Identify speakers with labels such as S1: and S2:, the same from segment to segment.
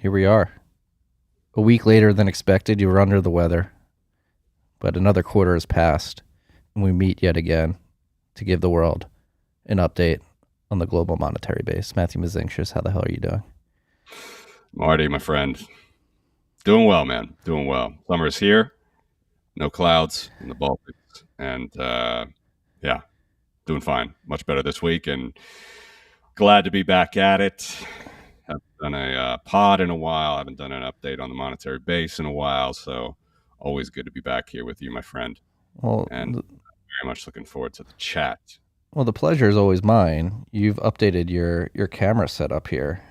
S1: Here we are. A week later than expected, you were under the weather, but another quarter has passed, and we meet yet again to give the world an update on the global monetary base. Matthew Mežinskis, how the hell are you doing?
S2: Marty, my friend, doing well, man. Doing well. Summer is here. No clouds in the Baltics, and yeah, doing fine. Much better this week, and glad to be back at it. Haven't done a pod in a while. Haven't done an update on the monetary base in a while, so always good to be back here with you, my friend.
S1: Well,
S2: And very much looking forward to the chat.
S1: well, the pleasure is always mine. You've updated your camera setup here.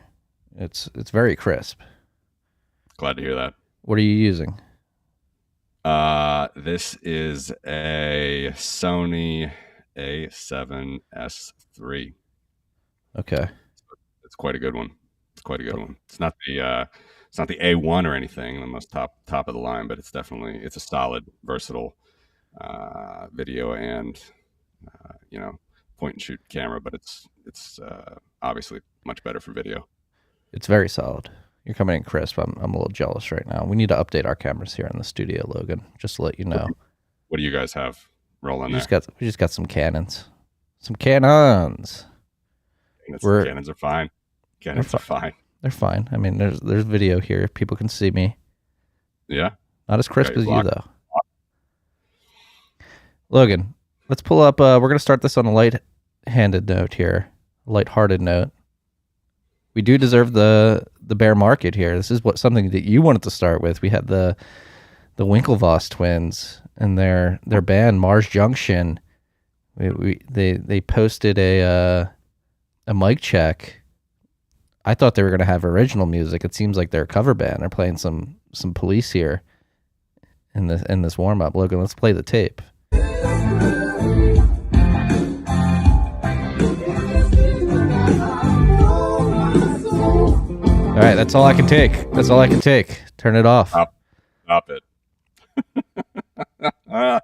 S1: It's very crisp.
S2: Glad to hear that.
S1: What are you using?
S2: This is a Sony A7S3.
S1: Okay.
S2: It's quite a good one. It's quite a good one. It's not the A1 or anything, the most top of the line, but it's a solid, versatile video and point and shoot camera. But it's obviously much better for video.
S1: It's very solid. You're coming in crisp. I'm a little jealous right now. We need to update our cameras here in the studio, Logan, just to let you know.
S2: What do you guys have rolling there?
S1: We just got some Canons. Some Canons.
S2: Canons are fine. Canons are fine.
S1: They're fine. I mean, there's video here. People can see me.
S2: Yeah.
S1: Not as crisp as you, though. Logan, let's pull up. We're going to start this on a light-handed note here, a light-hearted note. We do deserve the bear market here. This is something that you wanted to start with. We had the Winklevoss twins and their band Mars Junction. They posted a mic check. I thought they were going to have original music. It seems like they're a cover band. They're playing some Police here in this warm up. Logan, let's play the tape. All right, that's all I can take. Turn it off.
S2: Stop it. That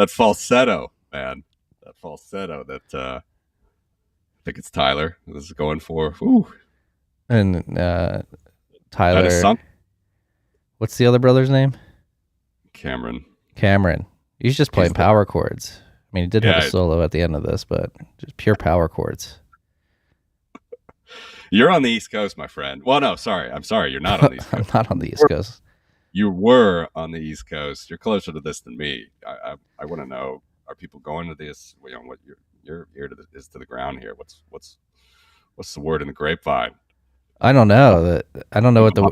S2: falsetto, man. That falsetto that I think it's Tyler this is going for. Ooh.
S1: And Tyler. What's the other brother's name?
S2: Cameron.
S1: He's just playing power chords. I mean, he did have a solo at the end of this, but just pure power chords.
S2: You're on the East Coast, my friend. Well, no, sorry. I'm sorry. You're not on the East Coast.
S1: I'm not on the East Coast.
S2: You were on the East Coast. You're closer to this than me. I want to know: are people going to this? What your ear is to the ground here? What's the word in the grapevine?
S1: I don't know. I don't know what the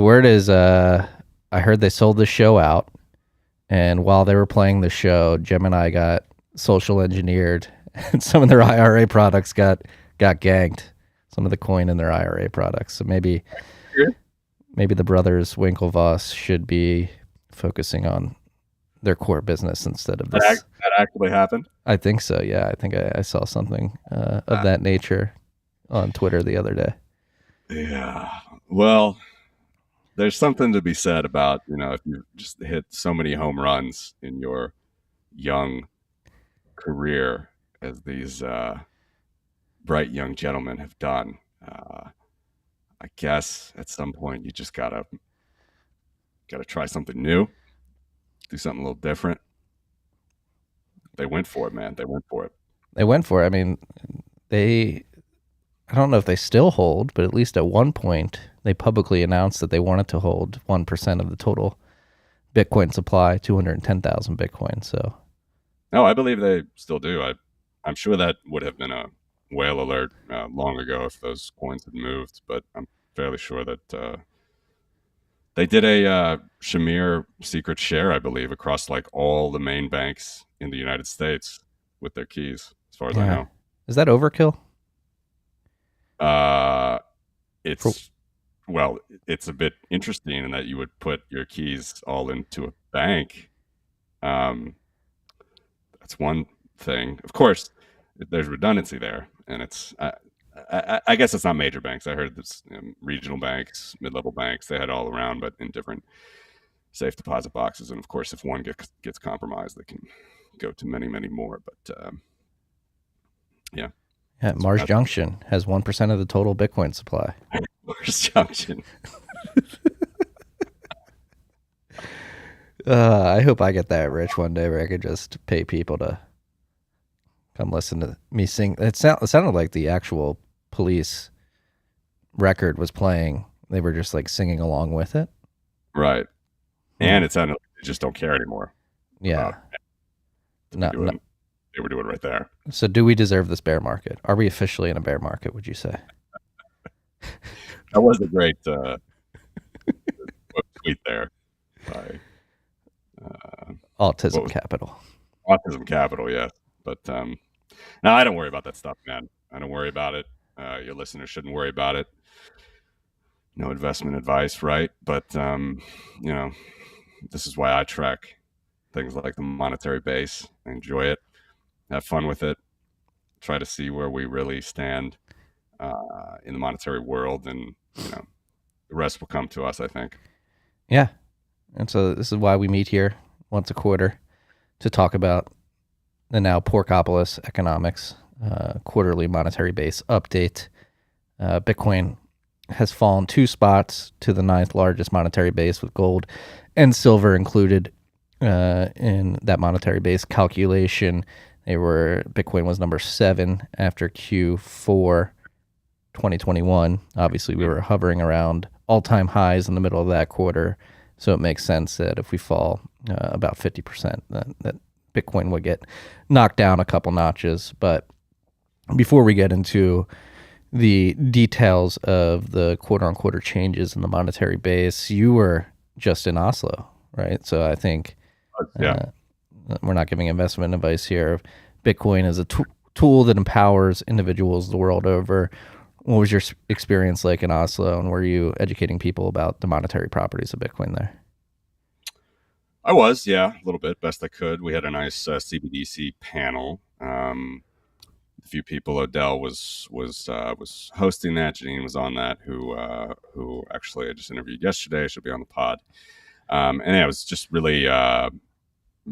S1: word is. I heard they sold the show out, and while they were playing the show, Gemini got social engineered, and some of their IRA products got ganked. Some of the coin in their IRA products. So maybe the brothers Winklevoss should be focusing on their core business instead of this.
S2: That actually happened?
S1: I think so, yeah. I think I saw something of that nature on Twitter the other day.
S2: Yeah. Well, there's something to be said about, if you just hit so many home runs in your young career as these bright young gentlemen have done. I guess at some point you just gotta try something new, do something a little different. They went for it, man. They went for it.
S1: I mean, I don't know if they still hold, but at least at one point they publicly announced that they wanted to hold 1% of the total Bitcoin supply, 210,000 Bitcoin. So,
S2: no, I believe they still do. I'm sure that would have been a whale alert long ago if those coins had moved, but I'm fairly sure that they did a Shamir secret share, I believe, across like all the main banks in the United States with their keys, as far as I know.
S1: Is that overkill?
S2: It's a bit interesting in that you would put your keys all into a bank. That's one thing. Of course, there's redundancy there, and it's I guess it's not major banks. I heard this regional banks, mid-level banks, they had all around, but in different safe deposit boxes. And of course, if one gets compromised, they can go to many, many more. But
S1: Mars Junction has 1% of the total Bitcoin supply.
S2: First Junction.
S1: I hope I get that rich one day where I could just pay people to come listen to me sing. It sounded like the actual Police record was playing. They were just like singing along with it.
S2: Right. And it sounded like they just don't care anymore.
S1: Yeah.
S2: They were doing right there.
S1: So do we deserve this bear market? Are we officially in a bear market, would you say?
S2: That was a great tweet there by
S1: Autism Capital.
S2: Autism Capital, yes. But no, I don't worry about that stuff, man. I don't worry about it. Your listeners shouldn't worry about it. No investment advice, right? But this is why I track things like the monetary base. I enjoy it, have fun with it, try to see where we really stand in the monetary world, and the rest will come to us, I think.
S1: Yeah. And so this is why we meet here once a quarter to talk about the now Porkopolis economics quarterly monetary base update. Bitcoin has fallen 2 spots to the 9th largest monetary base, with gold and silver included in that monetary base calculation. Bitcoin was number 7 after Q4 2021. Obviously, we were hovering around all-time highs in the middle of that quarter, so it makes sense that if we fall about 50%, that Bitcoin would get knocked down a couple notches. But before we get into the details of the quarter-on-quarter changes in the monetary base, you were just in Oslo, right? So I think we're not giving investment advice here. Bitcoin is a tool that empowers individuals the world over. What was your experience like in Oslo, and were you educating people about the monetary properties of Bitcoin there?
S2: I was, yeah, a little bit, best I could. We had a nice CBDC panel. A few people. Odell was hosting that. Janine was on that. Who actually I just interviewed yesterday. She'll be on the pod. And it was just really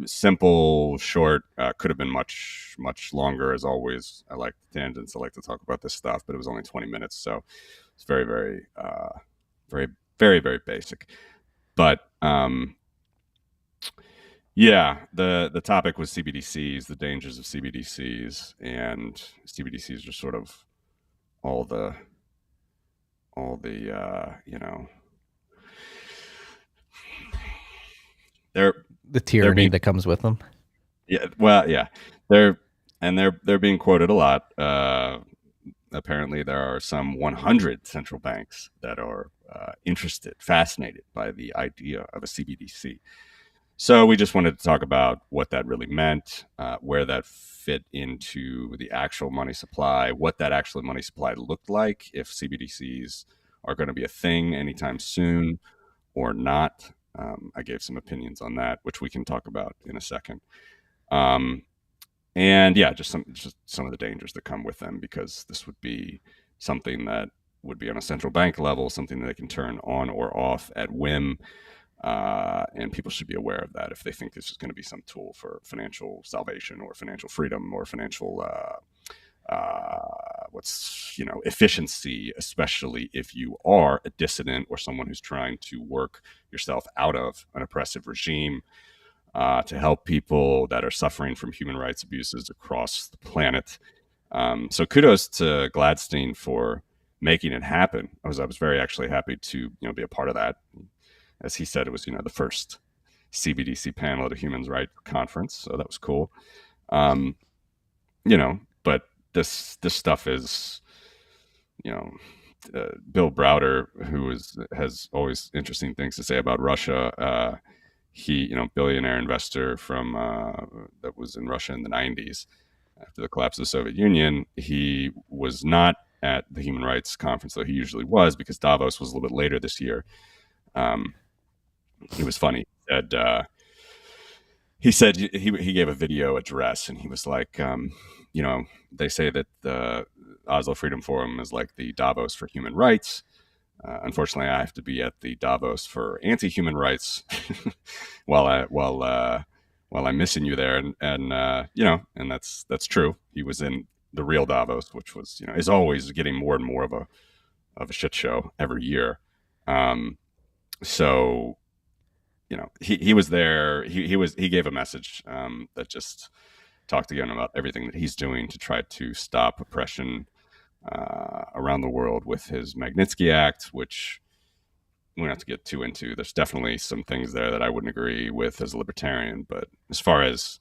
S2: simple, short. Could have been much longer, as always. I like tangents. I like to talk about this stuff, but it was only 20 minutes, so it's very, very, very, very, very basic. But yeah, the topic was CBDCs, the dangers of CBDCs, and CBDCs are sort of all the they're
S1: the tyranny that comes with them.
S2: Yeah, well, yeah, they're being quoted a lot. Apparently, there are some 100 central banks that are fascinated by the idea of a CBDC. So we just wanted to talk about what that really meant, where that fit into the actual money supply, what that actual money supply looked like, if CBDCs are going to be a thing anytime soon or not. I gave some opinions on that, which we can talk about in a second. And yeah, just some of the dangers that come with them, because this would be something that would be on a central bank level, something that they can turn on or off at whim. And people should be aware of that if they think this is going to be some tool for financial salvation or financial freedom or financial efficiency, especially if you are a dissident or someone who's trying to work yourself out of an oppressive regime, to help people that are suffering from human rights abuses across the planet. So kudos to Gladstein for making it happen. I was very actually happy to be a part of that. As he said, it was the first CBDC panel at a human rights conference, so that was cool. But this stuff is, Bill Browder, who has always interesting things to say about Russia. He, billionaire investor from that was in Russia in the 90s after the collapse of the Soviet Union. He was not at the human rights conference, though he usually was, because Davos was a little bit later this year. It was funny. He said he gave a video address, and he was like, they say that the Oslo Freedom Forum is like the Davos for human rights. Unfortunately, I have to be at the Davos for anti-human rights while I'm missing you there, and that's true. He was in the real Davos, which was is always getting more and more of of a shit show every year. So he was there. He gave a message that just talked again about everything that he's doing to try to stop oppression around the world with his Magnitsky Act, which we don't have to get too into. There's definitely some things there that I wouldn't agree with as a libertarian, but as far as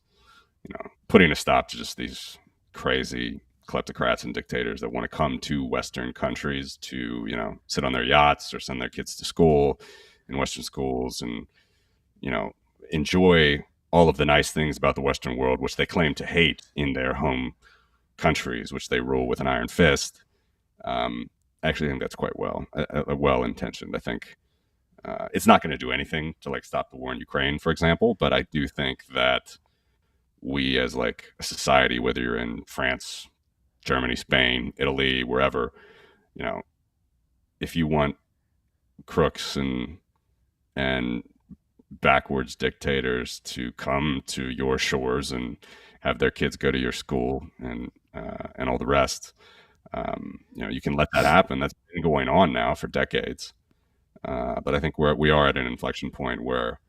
S2: putting a stop to just these crazy kleptocrats and dictators that want to come to Western countries to sit on their yachts or send their kids to school in Western schools and enjoy all of the nice things about the Western world, which they claim to hate in their home countries, which they rule with an iron fist. I actually think that's quite well intentioned. I think it's not going to do anything to stop the war in Ukraine, for example, but I do think that we as a society, whether you're in France, Germany, Spain, Italy, wherever, if you want crooks and backwards dictators to come to your shores and have their kids go to your school and all the rest, you can let that happen. That's been going on now for decades. But I think we are at an inflection point where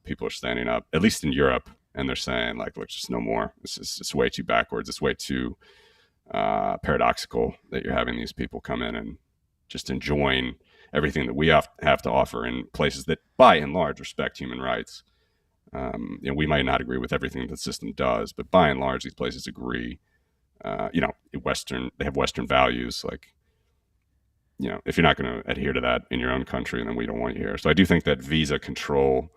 S2: people are standing up, at least in Europe, and they're saying look, just no more. It's way too backwards. It's way too paradoxical that you're having these people come in and just enjoying everything that we have to offer in places that, by and large, respect human rights. We might not agree with everything the system does, but by and large, these places agree. They have Western values. If you're not going to adhere to that in your own country, then we don't want you here. So I do think that visa control,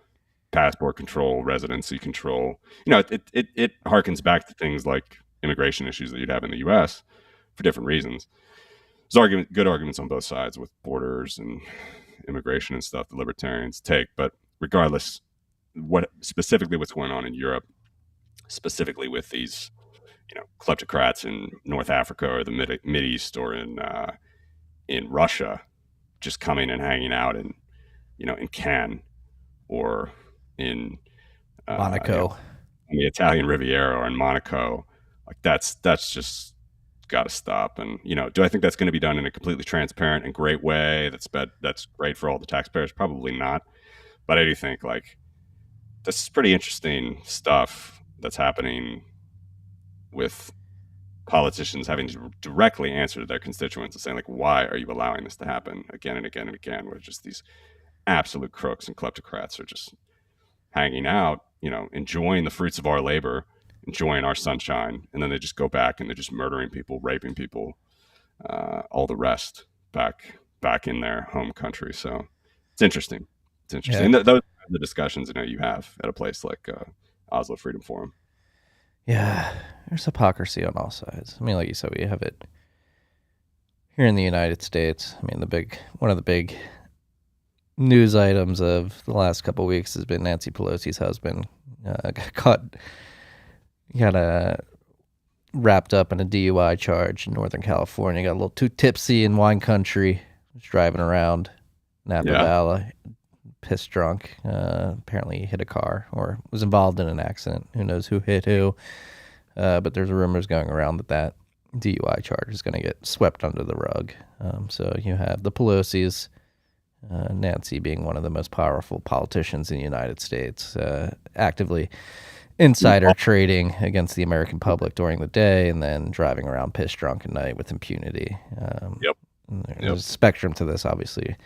S2: passport control, residency control, it harkens back to things like immigration issues that you'd have in the U.S. for different reasons. There's good arguments on both sides with borders and immigration and stuff the libertarians take. But regardless, what's going on in Europe, specifically with these, kleptocrats in North Africa or the Mid East or in Russia, just coming and hanging out in Cannes or in
S1: Monaco.
S2: The Italian Riviera or in Monaco, that's just got to stop. And do I think that's going to be done in a completely transparent and great way that's great for all the taxpayers? Probably not. But I do think this is pretty interesting stuff that's happening with politicians having to directly answer to their constituents and saying why are you allowing this to happen again and again and again, where just these absolute crooks and kleptocrats are just hanging out, enjoying the fruits of our labor, enjoying our sunshine, and then they just go back and they're just murdering people, raping people, all the rest back in their home country. So it's interesting. Yeah. And those are the discussions you have at a place like Oslo Freedom Forum.
S1: Yeah, there's hypocrisy on all sides. I mean, like you said, we have it here in the United States. I mean, one of the big news items of the last couple of weeks has been Nancy Pelosi's husband got wrapped up in a DUI charge in Northern California. Got a little too tipsy in wine country. Was driving around Napa Valley, pissed drunk. Apparently he hit a car or was involved in an accident. Who knows who hit who? But there's rumors going around that DUI charge is going to get swept under the rug. So you have the Pelosi's, Nancy being one of the most powerful politicians in the United States, actively insider trading against the American public during the day and then driving around pissed drunk at night with impunity. There's a spectrum to this, obviously.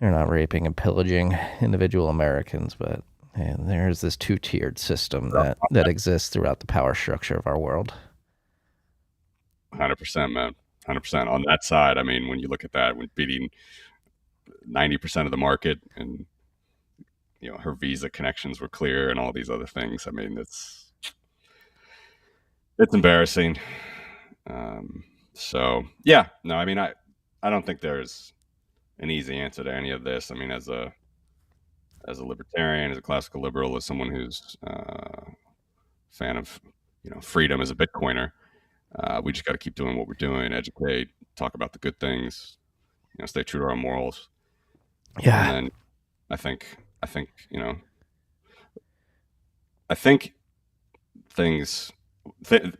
S1: They're not raping and pillaging individual Americans, but there's this two-tiered system that exists throughout the power structure of our world.
S2: 100%, man. 100%. On that side, I mean, when you look at that, when beating 90% of the market and, her visa connections were clear and all these other things, I mean, it's embarrassing. So, yeah. No, I mean, I don't think there's an easy answer to any of this. I mean, as a libertarian, as a classical liberal, as someone who's a fan of freedom as a Bitcoiner, we just got to keep doing what we're doing, educate, talk about the good things, stay true to our morals.
S1: Yeah.
S2: And then I think things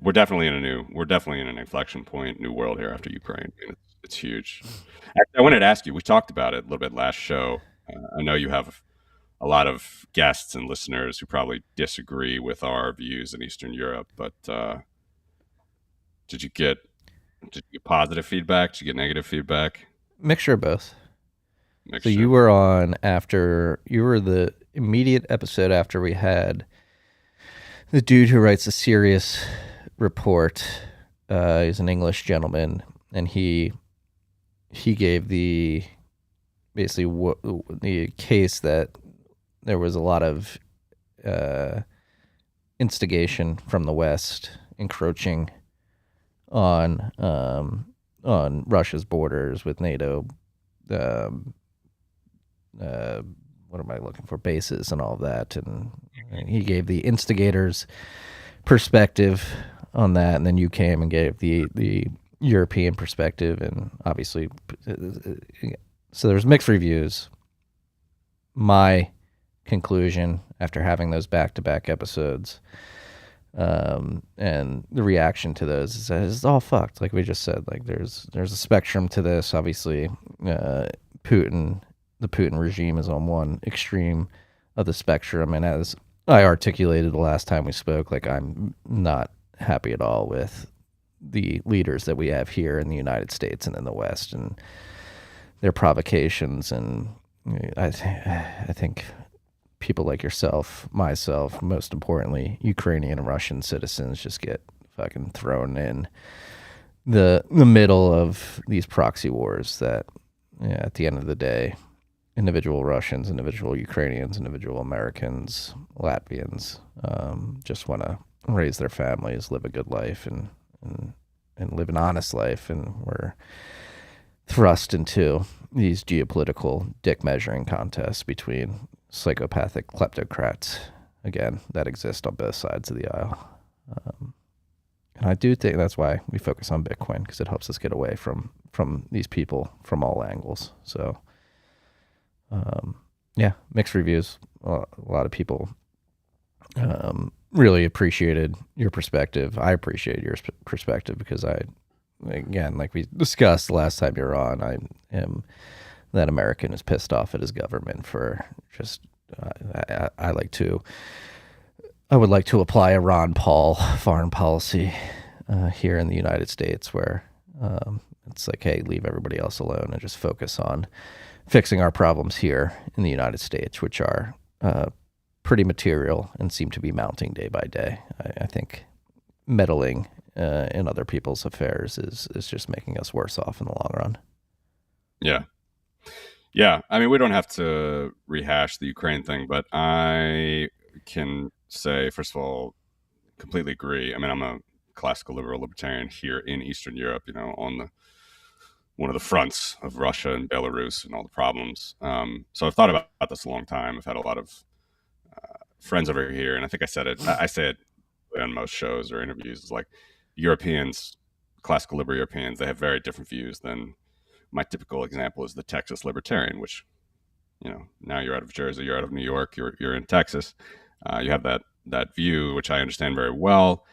S2: we're definitely in an inflection point, new world here after Ukraine. It's huge. Actually, I wanted to ask you. We talked about it a little bit last show. I know you have a lot of guests and listeners who probably disagree with our views in Eastern Europe, but did you get did you get positive feedback? Did you get negative feedback?
S1: Mixture of both. So you
S2: Mixture.
S1: were on after you were the immediate episode after we had the dude who writes a serious report. He's an English gentleman, and he gave the basically the case that there was a lot of instigation from the West encroaching on Russia's borders with NATO. Um, what am I looking for? Bases and all of that, and he gave the instigators' perspective on that, and then you came and gave the European perspective, and obviously, so there's mixed reviews. My conclusion after having those back-to-back episodes, and the reaction to those is that it's all fucked. Like we just said, like there's a spectrum to this. Obviously, Putin, the Putin regime is on one extreme of the spectrum, and as I articulated the last time we spoke, like I'm not happy at all with the leaders that we have here in the United States and in the West and their provocations. And I think people like yourself, myself, most importantly, Ukrainian and Russian citizens just get fucking thrown in the middle of these proxy wars that, at the end of the day, individual Russians, individual Ukrainians, individual Americans, Latvians just want to raise their families, live a good life, and live an honest life, and we're thrust into these geopolitical dick measuring contests between psychopathic kleptocrats, again, that exist on both sides of the aisle. And I do think that's why we focus on Bitcoin, because it helps us get away from these people from all angles. So, yeah, mixed reviews. A lot of people really appreciated your perspective. I appreciate your perspective because again, like we discussed last time you were on, I am that American is pissed off at his government for just. I would like to apply a Ron Paul foreign policy here in the United States, where it's like, hey, leave everybody else alone and just focus on fixing our problems here in the United States, which are pretty material and seem to be mounting day by day. I think meddling in other people's affairs is just making us worse off in the long run.
S2: Yeah. Yeah. I mean, we don't have to rehash the Ukraine thing, but I can say, first of all, completely agree. I mean, I'm a classical liberal libertarian here in Eastern Europe, on one of the fronts of Russia and Belarus and all the problems. So I've thought about this a long time. I've had a lot of friends over here, and I think I said it. I say it on most shows or interviews. It's like Europeans, classical liberal Europeans, they have very different views than my typical example is the Texas libertarian, which, now you're out of Jersey, you're out of New York, you're in Texas. You have that view, which I understand very well.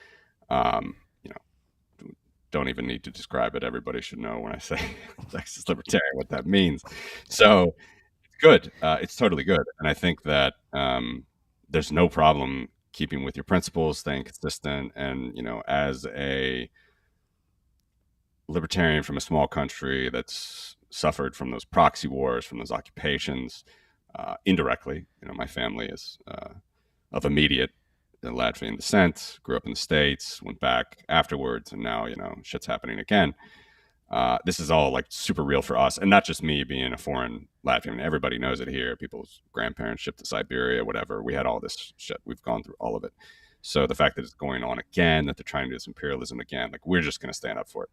S2: Don't even need to describe it. Everybody should know when I say Texas libertarian what that means. So it's good. It's totally good. And I think that there's no problem keeping with your principles, staying consistent. And, as a libertarian from a small country that's suffered from those proxy wars, from those occupations, indirectly, my family is of immediate Latvian descent, grew up in the States, went back afterwards, and now, shit's happening again. This is all like super real for us, and not just me being a foreign Latvian. I mean, everybody knows it here. People's grandparents shipped to Siberia, whatever. We had all this shit. We've gone through all of it. So the fact that it's going on again, that they're trying to do this imperialism again, like we're just going to stand up for it.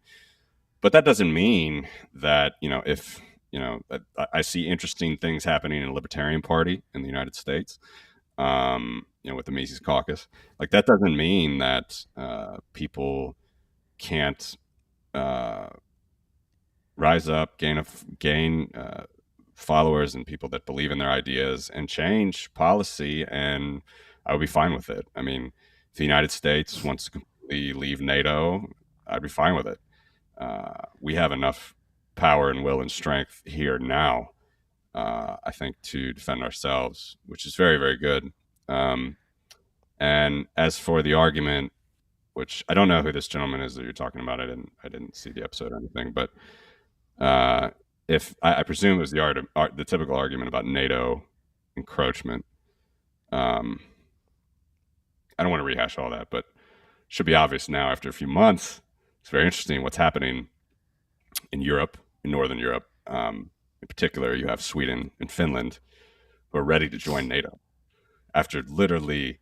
S2: But that doesn't mean that, if, I see interesting things happening in the Libertarian Party in the United States, with the Mises Caucus, like that doesn't mean that people can't rise up, gain followers and people that believe in their ideas and change policy, and I would be fine with it. I mean, if the United States wants to completely leave NATO, I'd be fine with it. We have enough power and will and strength here now, I think, to defend ourselves, which is very, very good. And as for the argument, which I don't know who this gentleman is that you're talking about, I didn't see the episode or anything, but if I presume it was the typical argument about NATO encroachment. I don't want to rehash all that, but should be obvious now after a few months. It's very interesting what's happening in Europe, in Northern Europe. In particular, you have Sweden and Finland who are ready to join NATO after literally,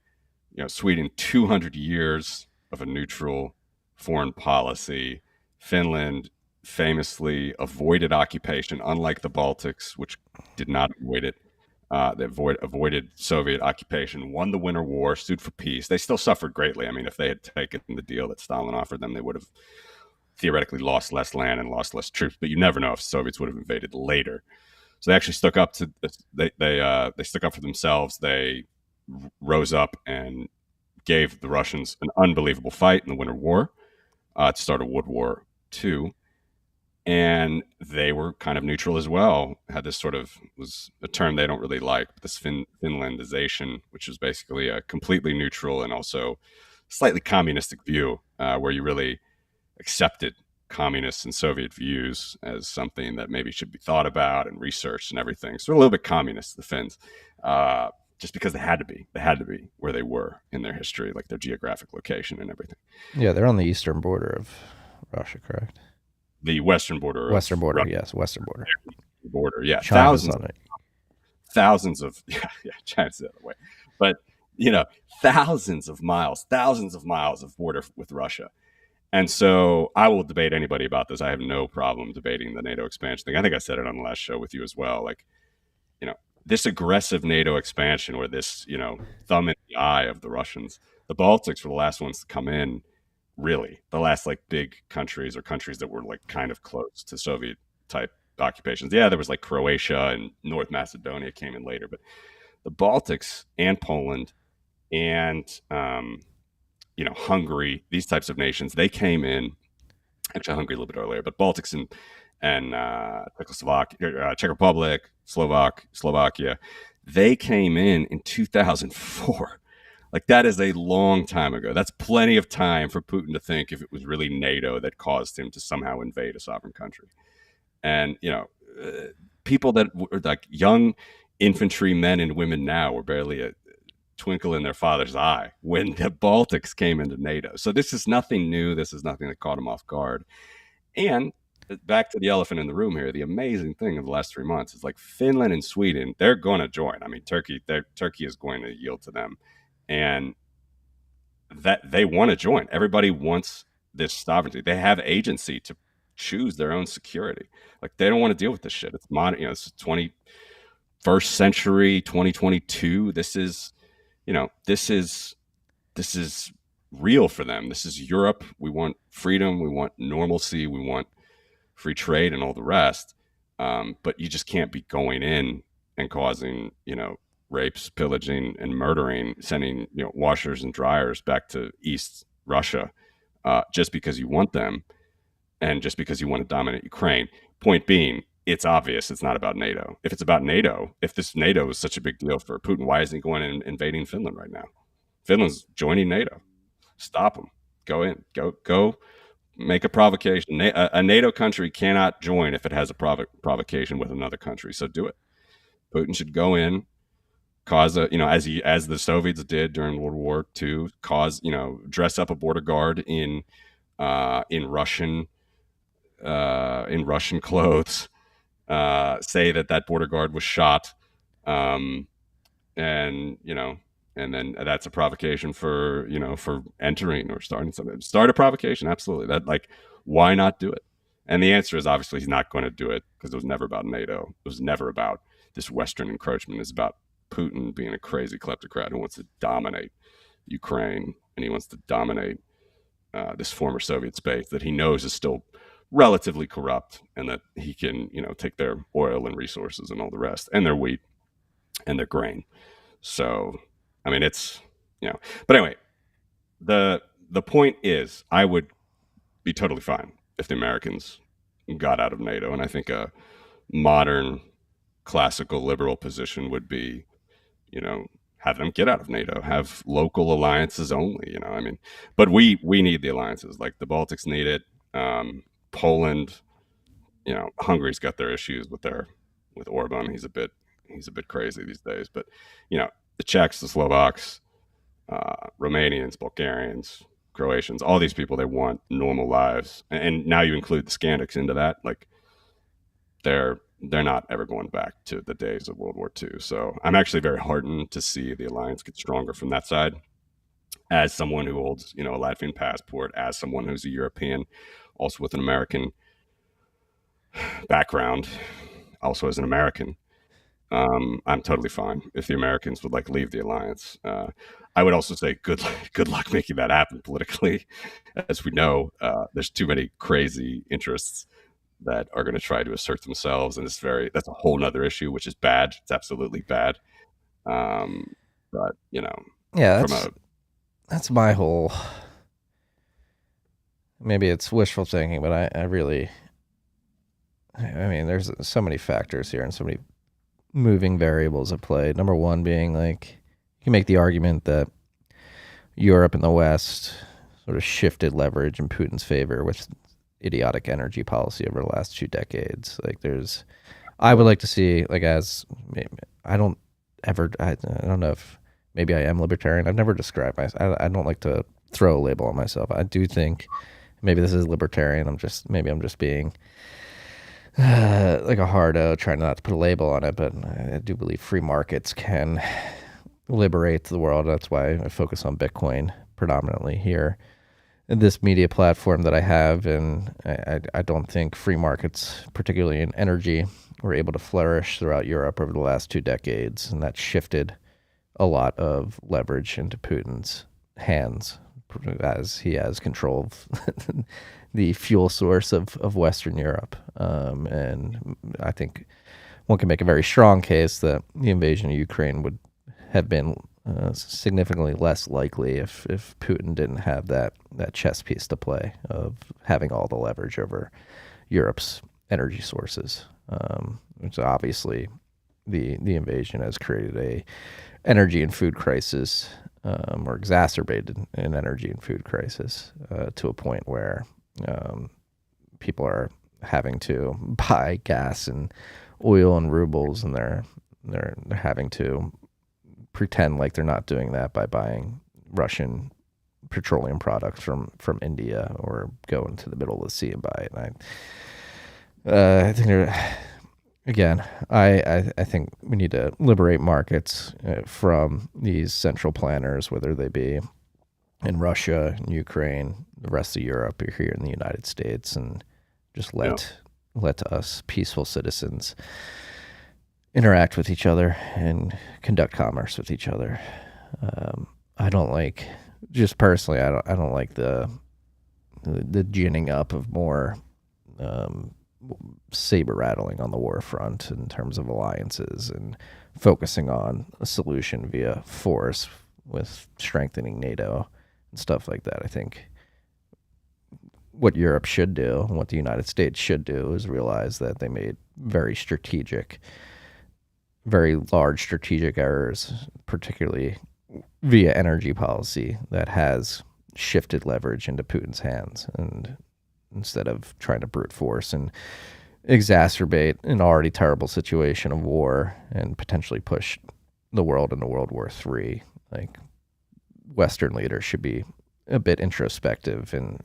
S2: Sweden 200 years of a neutral foreign policy. Finland famously avoided occupation, unlike the Baltics, which did not avoid it. They avoided Soviet occupation, won the Winter War, stood for peace. They still suffered greatly. I mean, if they had taken the deal that Stalin offered them, they would have theoretically lost less land and lost less troops. But you never know if the Soviets would have invaded later. So they actually stuck up to they stuck up for themselves. They rose up and gave the Russians an unbelievable fight in the Winter War to start a World War II. And they were kind of neutral as well. Had this sort of, was a term they don't really like, but this Finlandization, which is basically a completely neutral and also slightly communistic view, where you really accepted communist and Soviet views as something that maybe should be thought about and researched and everything. So a little bit communist, the Finns, just because they had to be where they were in their history, like their geographic location and everything.
S1: Yeah, they're on the eastern border of Russia, correct?
S2: The western border.
S1: Western border, yes, western border.
S2: Yeah.
S1: China's on it.
S2: Thousands of, China's the other way. But, thousands of miles of border with Russia. And so I will debate anybody about this. I have no problem debating the NATO expansion thing. I think I said it on the last show with you as well. Like, this aggressive NATO expansion, or this, thumb in the eye of the Russians, the Baltics were the last ones to come in. Really, the last big countries, or countries that were kind of close to Soviet type occupations. Yeah, there was Croatia and North Macedonia came in later, but the Baltics and Poland and Hungary, these types of nations, they came in. Actually, Hungary a little bit earlier, but Baltics and Czech Republic, Slovakia, they came in 2004. That is a long time ago. That's plenty of time for Putin to think if it was really NATO that caused him to somehow invade a sovereign country. And, people that were young infantry men and women now were barely a twinkle in their father's eye when the Baltics came into NATO. So this is nothing new. This is nothing that caught him off guard. And back to the elephant in the room here, the amazing thing of the last 3 months is Finland and Sweden, they're going to join. I mean, Turkey is going to yield to them. And that they want to join. Everybody wants this sovereignty. They have agency to choose their own security. They don't want to deal with this shit. It's modern, it's 21st century, 2022. This is real for them. This is Europe. We want freedom. We want normalcy. We want free trade and all the rest. But you just can't be going in and causing, rapes, pillaging, and murdering, sending washers and dryers back to East Russia, just because you want them, and just because you want to dominate Ukraine. Point being, it's obvious it's not about NATO. If it's about NATO, if this NATO is such a big deal for Putin, why isn't he going and invading Finland right now? Finland's joining NATO. Stop him. Go in. Go. Make a provocation. A NATO country cannot join if it has a provocation with another country. So do it. Putin should go in, cause as the Soviets did during World War II, dress up a border guard in Russian clothes, say that border guard was shot, and then that's a provocation for entering or starting something. Start a provocation, absolutely. That why not do it? And the answer is obviously he's not going to do it, because it was never about NATO. It was never about this Western encroachment. It's about Putin being a crazy kleptocrat who wants to dominate Ukraine, and he wants to dominate this former Soviet space that he knows is still relatively corrupt, and that he can take their oil and resources and all the rest, and their wheat and their grain. So I mean, it's but anyway, the point is, I would be totally fine if the Americans got out of NATO. And I think a modern classical liberal position would be, you know, have them get out of NATO, have local alliances only. You know, I mean, but we need the alliances. Like the Baltics need it. Poland, you know, Hungary's got their issues with Orban. He's a bit crazy these days. But you know, the Czechs, the Slovaks, Romanians, Bulgarians, Croatians, all these people, they want normal lives. And now you include the Skandics into that, like they're not ever going back to the days of World War II. So I'm actually very heartened to see the alliance get stronger from that side. As someone who holds, you know, a Latvian passport, as someone who's a European, also with an American background, also as an American, I'm totally fine if the Americans would like leave the alliance. I would also say good luck making that happen politically. As we know, there's too many crazy interests that are going to try to assert themselves, and that's a whole nother issue, which is bad. It's absolutely bad. But you know,
S1: Yeah,
S2: from a
S1: that's my whole. Maybe it's wishful thinking, but I really. I mean, there's so many factors here and so many moving variables at play. Number one being like you can make the argument that Europe and the West sort of shifted leverage in Putin's favor with idiotic energy policy over the last 2 decades. Like I would like to see like I don't know if maybe I am libertarian. I've never described myself. I don't like to throw a label on myself. I do think maybe this is libertarian. I'm just being like a hardo, trying not to put a label on it, but I do believe free markets can liberate the world. That's why I focus on Bitcoin predominantly here in this media platform that I have. And I don't think free markets, particularly in energy, were able to flourish throughout Europe over the last 2 decades. And that shifted a lot of leverage into Putin's hands as he has control of the fuel source of Western Europe. And I think one can make a very strong case that the invasion of Ukraine would have been significantly less likely if Putin didn't have that chess piece to play of having all the leverage over Europe's energy sources. Which obviously the invasion has created a energy and food crisis, or exacerbated an energy and food crisis to a point where people are having to buy gas and oil and rubles, and they're having to pretend like they're not doing that by buying Russian petroleum products from India, or go into the middle of the sea and buy it. And I think I think we need to liberate markets from these central planners, whether they be in Russia, in Ukraine, the rest of Europe, or here in the United States, and just let us peaceful citizens interact with each other and conduct commerce with each other. I don't like, just personally, I don't like the ginning up of more saber rattling on the war front in terms of alliances and focusing on a solution via force with strengthening NATO and stuff like that. I think what Europe should do and what the United States should do is realize that they made very large strategic errors, particularly via energy policy, that has shifted leverage into Putin's hands. And instead of trying to brute force and exacerbate an already terrible situation of war and potentially push the world into World War III, like Western leaders should be a bit introspective and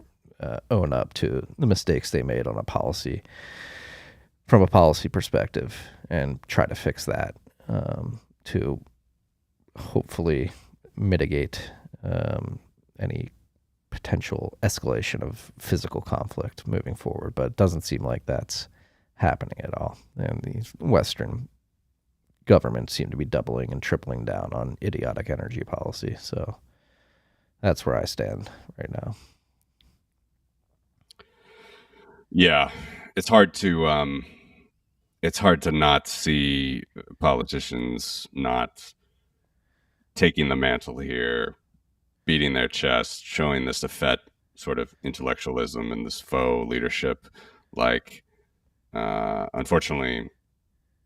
S1: own up to the mistakes they made from a policy perspective, and try to fix that to hopefully mitigate any potential escalation of physical conflict moving forward. But it doesn't seem like that's happening at all. And these Western governments seem to be doubling and tripling down on idiotic energy policy. So that's where I stand right now.
S2: Yeah, it's hard to not see politicians not taking the mantle here, beating their chest, showing this effete sort of intellectualism and this faux leadership. Like, Unfortunately,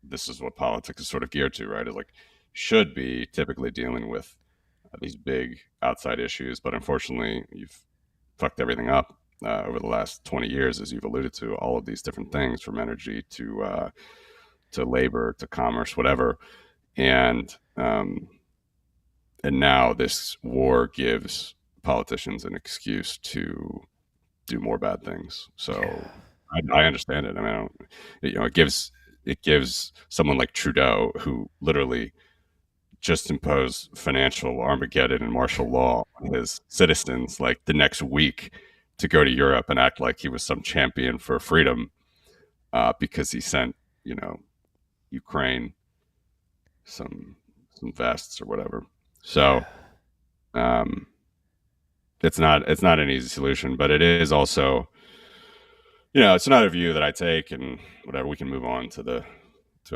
S2: this is what politics is sort of geared to, right? It like should be typically dealing with these big outside issues, but unfortunately, you've fucked everything up over the last 20 years, as you've alluded to, all of these different things from energy to labor to commerce, whatever, and and now this war gives politicians an excuse to do more bad things. So I understand it. I mean, it gives someone like Trudeau, who literally just imposed financial Armageddon and martial law on his citizens, like the next week, to go to Europe and act like he was some champion for freedom, because he sent, you know, Ukraine some vests or whatever. So um, it's not an easy solution, but it is also, it's not a view that I take, and whatever. We can move on to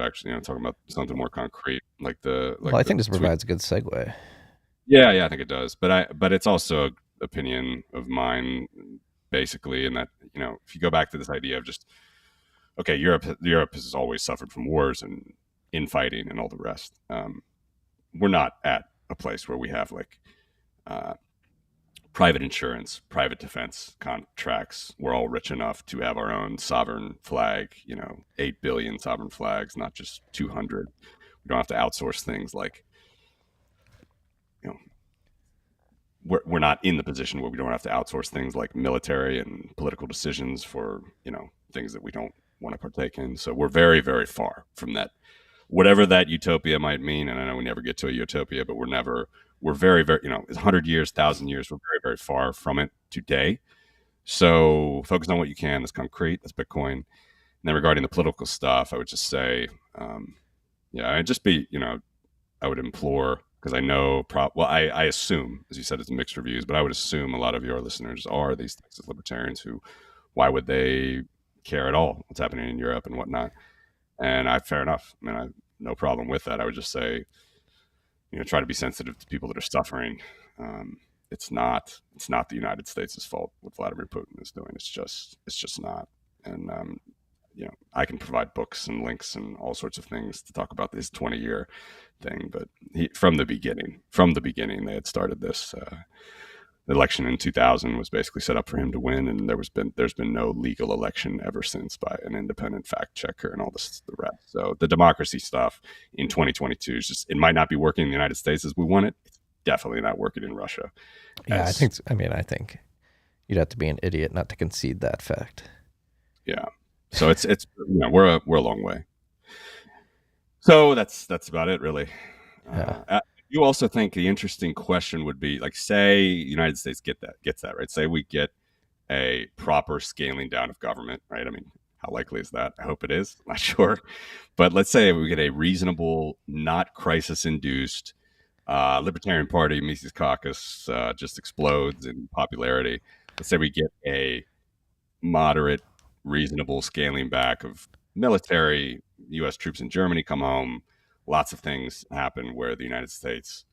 S2: actually, talking about something more concrete, like
S1: Well, I
S2: the
S1: think this
S2: tweet.
S1: provides a good segue.
S2: Yeah, I think it does. But it's also an opinion of mine, basically, in that, if you go back to this idea of just, okay, Europe has always suffered from wars and infighting and all the rest. We're not at a place where we have like uh, private insurance, private defense contracts. We're all rich enough to have our own sovereign flag, 8 billion sovereign flags, not just 200. We don't have to outsource things like, you know, we're not in the position where we don't have to outsource things like military and political decisions for, things that we don't want to partake in. So we're very, very far from that, whatever that utopia might mean. And I know we never get to a utopia, but we're very, very, it's 100 years, 1,000 years. We're very, very far from it today. So focus on what you can. That's concrete. That's Bitcoin. And then regarding the political stuff, I would just say, I'd just be, I would implore, because I know, I assume, as you said, it's mixed reviews, but I would assume a lot of your listeners are these Texas libertarians who, why would they care at all what's happening in Europe and whatnot? And fair enough. I mean, I have no problem with that. I would just say, try to be sensitive to people that are suffering. It's not the United States' fault what Vladimir Putin is doing. It's just not. And I can provide books and links and all sorts of things to talk about this 20-year thing. But from the beginning, they had started this. The election in 2000 was basically set up for him to win, and there's been no legal election ever since by an independent fact checker and all the rest. So the democracy stuff in 2022 is just, it might not be working in the United States as we want it. It's definitely not working in Russia.
S1: Yeah, I think you'd have to be an idiot not to concede that fact.
S2: Yeah. So it's we're a long way. So that's about it, really.
S1: Yeah.
S2: You also think the interesting question would be, like, say the United States gets that, right? Say we get a proper scaling down of government, right? I mean, how likely is that? I hope it is. I'm not sure. But let's say we get a reasonable, not crisis-induced Libertarian Party, Mises Caucus just explodes in popularity. Let's say we get a moderate, reasonable scaling back of military. U.S. troops in Germany come home. Lots of things happen where the United States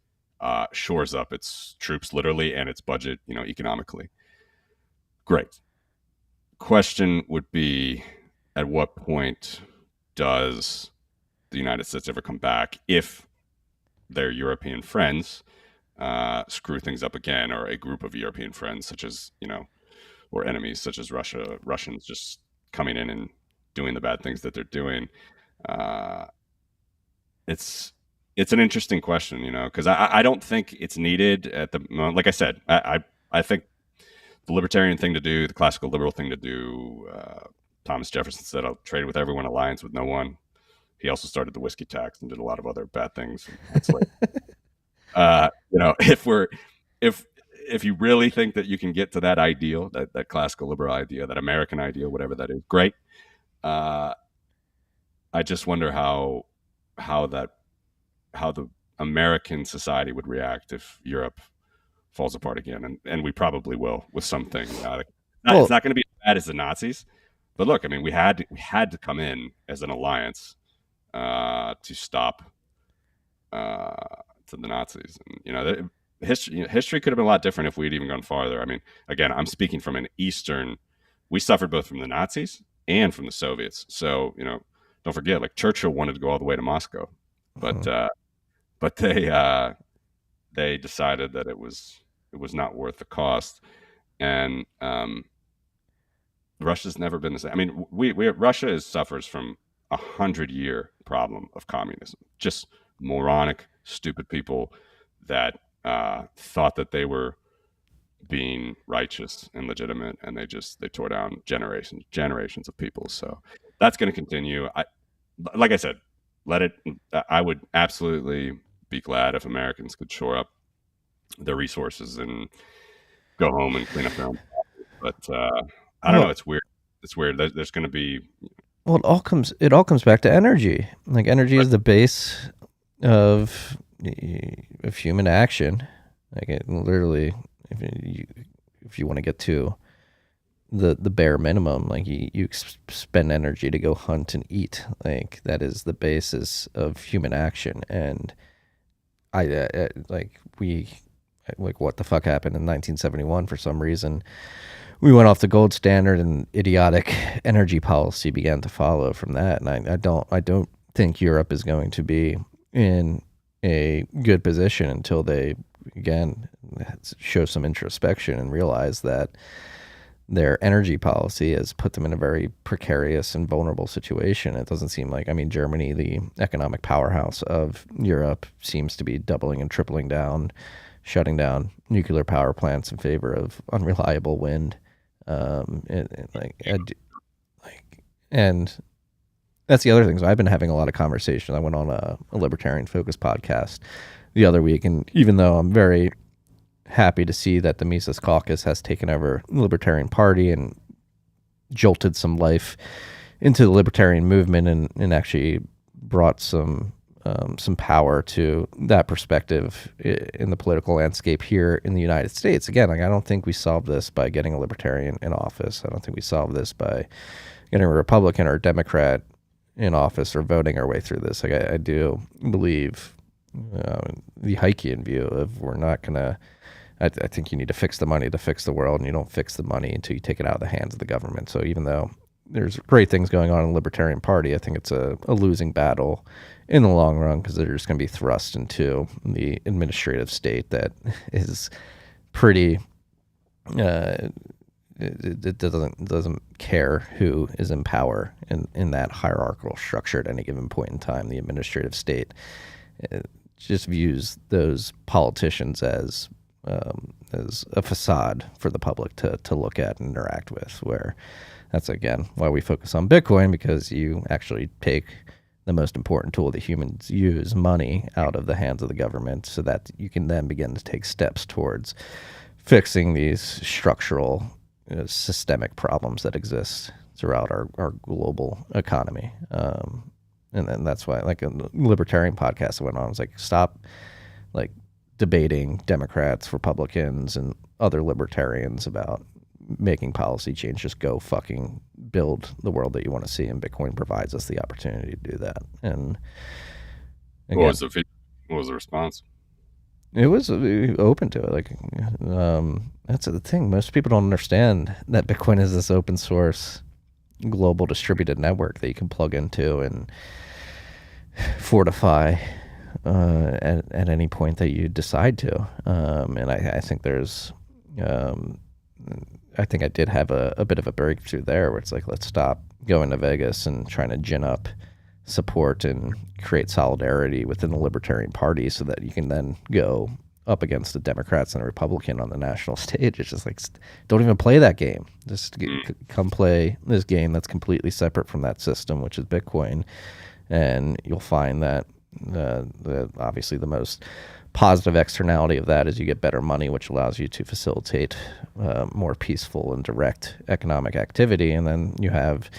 S2: shores up its troops literally and its budget, economically. Great. Question would be, at what point does the United States ever come back if their European friends screw things up again, or a group of European friends, such as, or enemies such as Russians just coming in and doing the bad things that they're doing? It's an interesting question, because I don't think it's needed at the moment. Like I said, I think the libertarian thing to do, the classical liberal thing to do. Thomas Jefferson said, "I'll trade with everyone, alliance with no one." He also started the whiskey tax and did a lot of other bad things. It's like, if you really think that you can get to that ideal, that classical liberal idea, that American ideal, whatever that is, great. I just wonder how the American society would react if Europe falls apart again, and we probably will with something. It's not going to be as bad as the Nazis, but look, I mean, we had to come in as an alliance to stop to the Nazis. And, history could have been a lot different if we'd even gone farther. I mean, again, I'm speaking from an Eastern. We suffered both from the Nazis and from the Soviets. So, don't forget, like Churchill wanted to go all the way to Moscow, but but they decided that it was not worth the cost, and Russia's never been the same. I mean, Russia suffers from 100-year problem of communism. Just moronic, stupid people that thought that they were being righteous and legitimate, and they tore down generations of people. So that's going to continue. Like I said, let it. I would absolutely be glad if Americans could shore up their resources and go home and clean up their own. But I don't know. It's weird. It's weird. There's going to be.
S1: Well, it all comes back to energy. Like energy is the base of human action. Like it literally, if you want to get to the bare minimum, like you spend energy to go hunt and eat. Like that is the basis of human action. And what the fuck happened in 1971 for some reason. We went off the gold standard and idiotic energy policy began to follow from that. And I don't think Europe is going to be in a good position until they, again, show some introspection and realize that their energy policy has put them in a very precarious and vulnerable situation. It doesn't seem like, Germany, the economic powerhouse of Europe, seems to be doubling and tripling down, shutting down nuclear power plants in favor of unreliable wind. And that's the other thing. So I've been having a lot of conversations. I went on a libertarian focused podcast the other week, and even though I'm very happy to see that the Mises Caucus has taken over the Libertarian Party and jolted some life into the libertarian movement and actually brought some power to that perspective in the political landscape here in the United States. Again, I don't think we solve this by getting a libertarian in office. I don't think we solve this by getting a Republican or a Democrat in office or voting our way through this. I do believe the Heikian view of we're not going to. I think you need to fix the money to fix the world, and you don't fix the money until you take it out of the hands of the government. So even though there's great things going on in the Libertarian Party, I think it's a losing battle in the long run because they're just going to be thrust into the administrative state that is pretty. It doesn't care who is in power in that hierarchical structure at any given point in time. The administrative state just views those politicians as a facade for the public to look at and interact with, where that's, again, why we focus on Bitcoin, because you actually take the most important tool that humans use, money, out of the hands of the government so that you can then begin to take steps towards fixing these structural, systemic problems that exist throughout our global economy. And then that's why, like, a libertarian podcast that went on, I was like, stop, like, debating Democrats, Republicans, and other libertarians about making policy change. Just go fucking build the world that you want to see, and Bitcoin provides us the opportunity to do that. And again,
S2: what was the response?
S1: It was open to it. Like, that's the thing. Most people don't understand that Bitcoin is this open source global distributed network that you can plug into and fortify at any point that you decide to. And I think there's, I think I did have a bit of a breakthrough there where it's like, let's stop going to Vegas and trying to gin up support and create solidarity within the Libertarian Party so that you can then go up against the Democrats and a Republican on the national stage. It's just like, don't even play that game. Just come play this game that's completely separate from that system, which is Bitcoin. And you'll find that obviously the most positive externality of that is you get better money, which allows you to facilitate more peaceful and direct economic activity. And then you have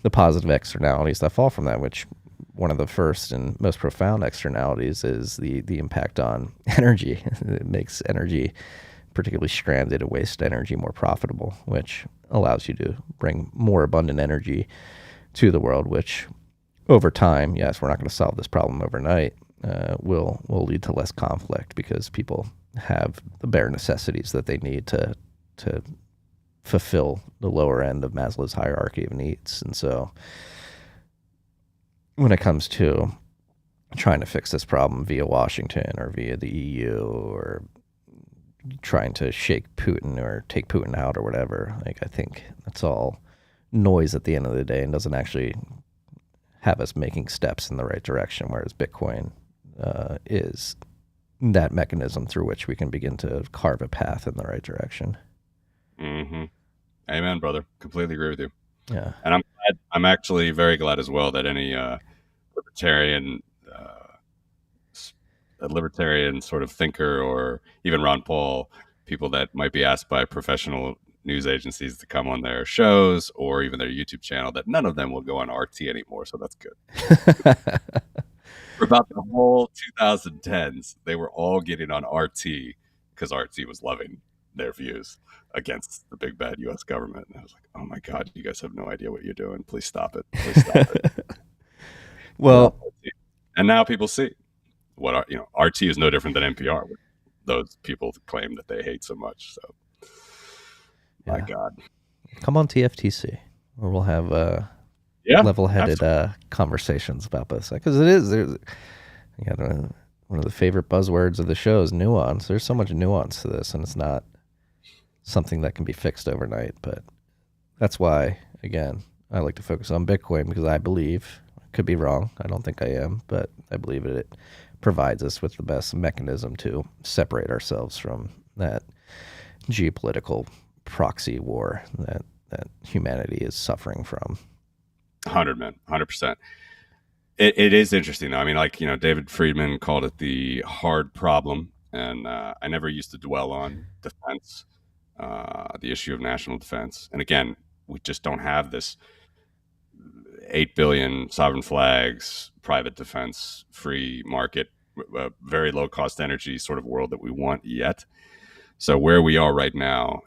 S1: the positive externalities that fall from that, which one of the first and most profound externalities is the impact on energy. It makes energy, particularly stranded and waste energy, more profitable, which allows you to bring more abundant energy to the world, which over time, yes, we're not going to solve this problem overnight, will lead to less conflict because people have the bare necessities that they need to fulfill the lower end of Maslow's hierarchy of needs. And so when it comes to trying to fix this problem via Washington or via the EU or trying to shake Putin or take Putin out or whatever, like I think that's all noise at the end of the day and doesn't actually have us making steps in the right direction, whereas Bitcoin is that mechanism through which we can begin to carve a path in the right direction.
S2: Mm-hmm. Amen, brother. Completely agree with you.
S1: Yeah.
S2: And I'm actually very glad as well that any libertarian a libertarian sort of thinker, or even Ron Paul, people that might be asked by professional news agencies to come on their shows or even their YouTube channel, that none of them will go on RT anymore. So that's good. For about the whole 2010s, they were all getting on RT because RT was loving their views against the big bad U.S. government. And I was like, oh my God, you guys have no idea what you're doing. Please stop it. Please stop it.
S1: Well,
S2: and now people see what, RT is no different than NPR. Those people claim that they hate so much. So, my God.
S1: Come on TFTC, where we'll have level-headed conversations about this. Because it is, one of the favorite buzzwords of the show is nuance. There's so much nuance to this, and it's not something that can be fixed overnight. But that's why, again, I like to focus on Bitcoin, because I believe, I could be wrong, I don't think I am, but I believe it provides us with the best mechanism to separate ourselves from that geopolitical proxy war that humanity is suffering from.
S2: 100%. It is interesting though. I mean, like, David Friedman called it the hard problem, and I never used to dwell on defense, the issue of national defense. And again, we just don't have this 8 billion sovereign flags, private defense, free market, very low cost energy sort of world that we want yet. So where we are right now,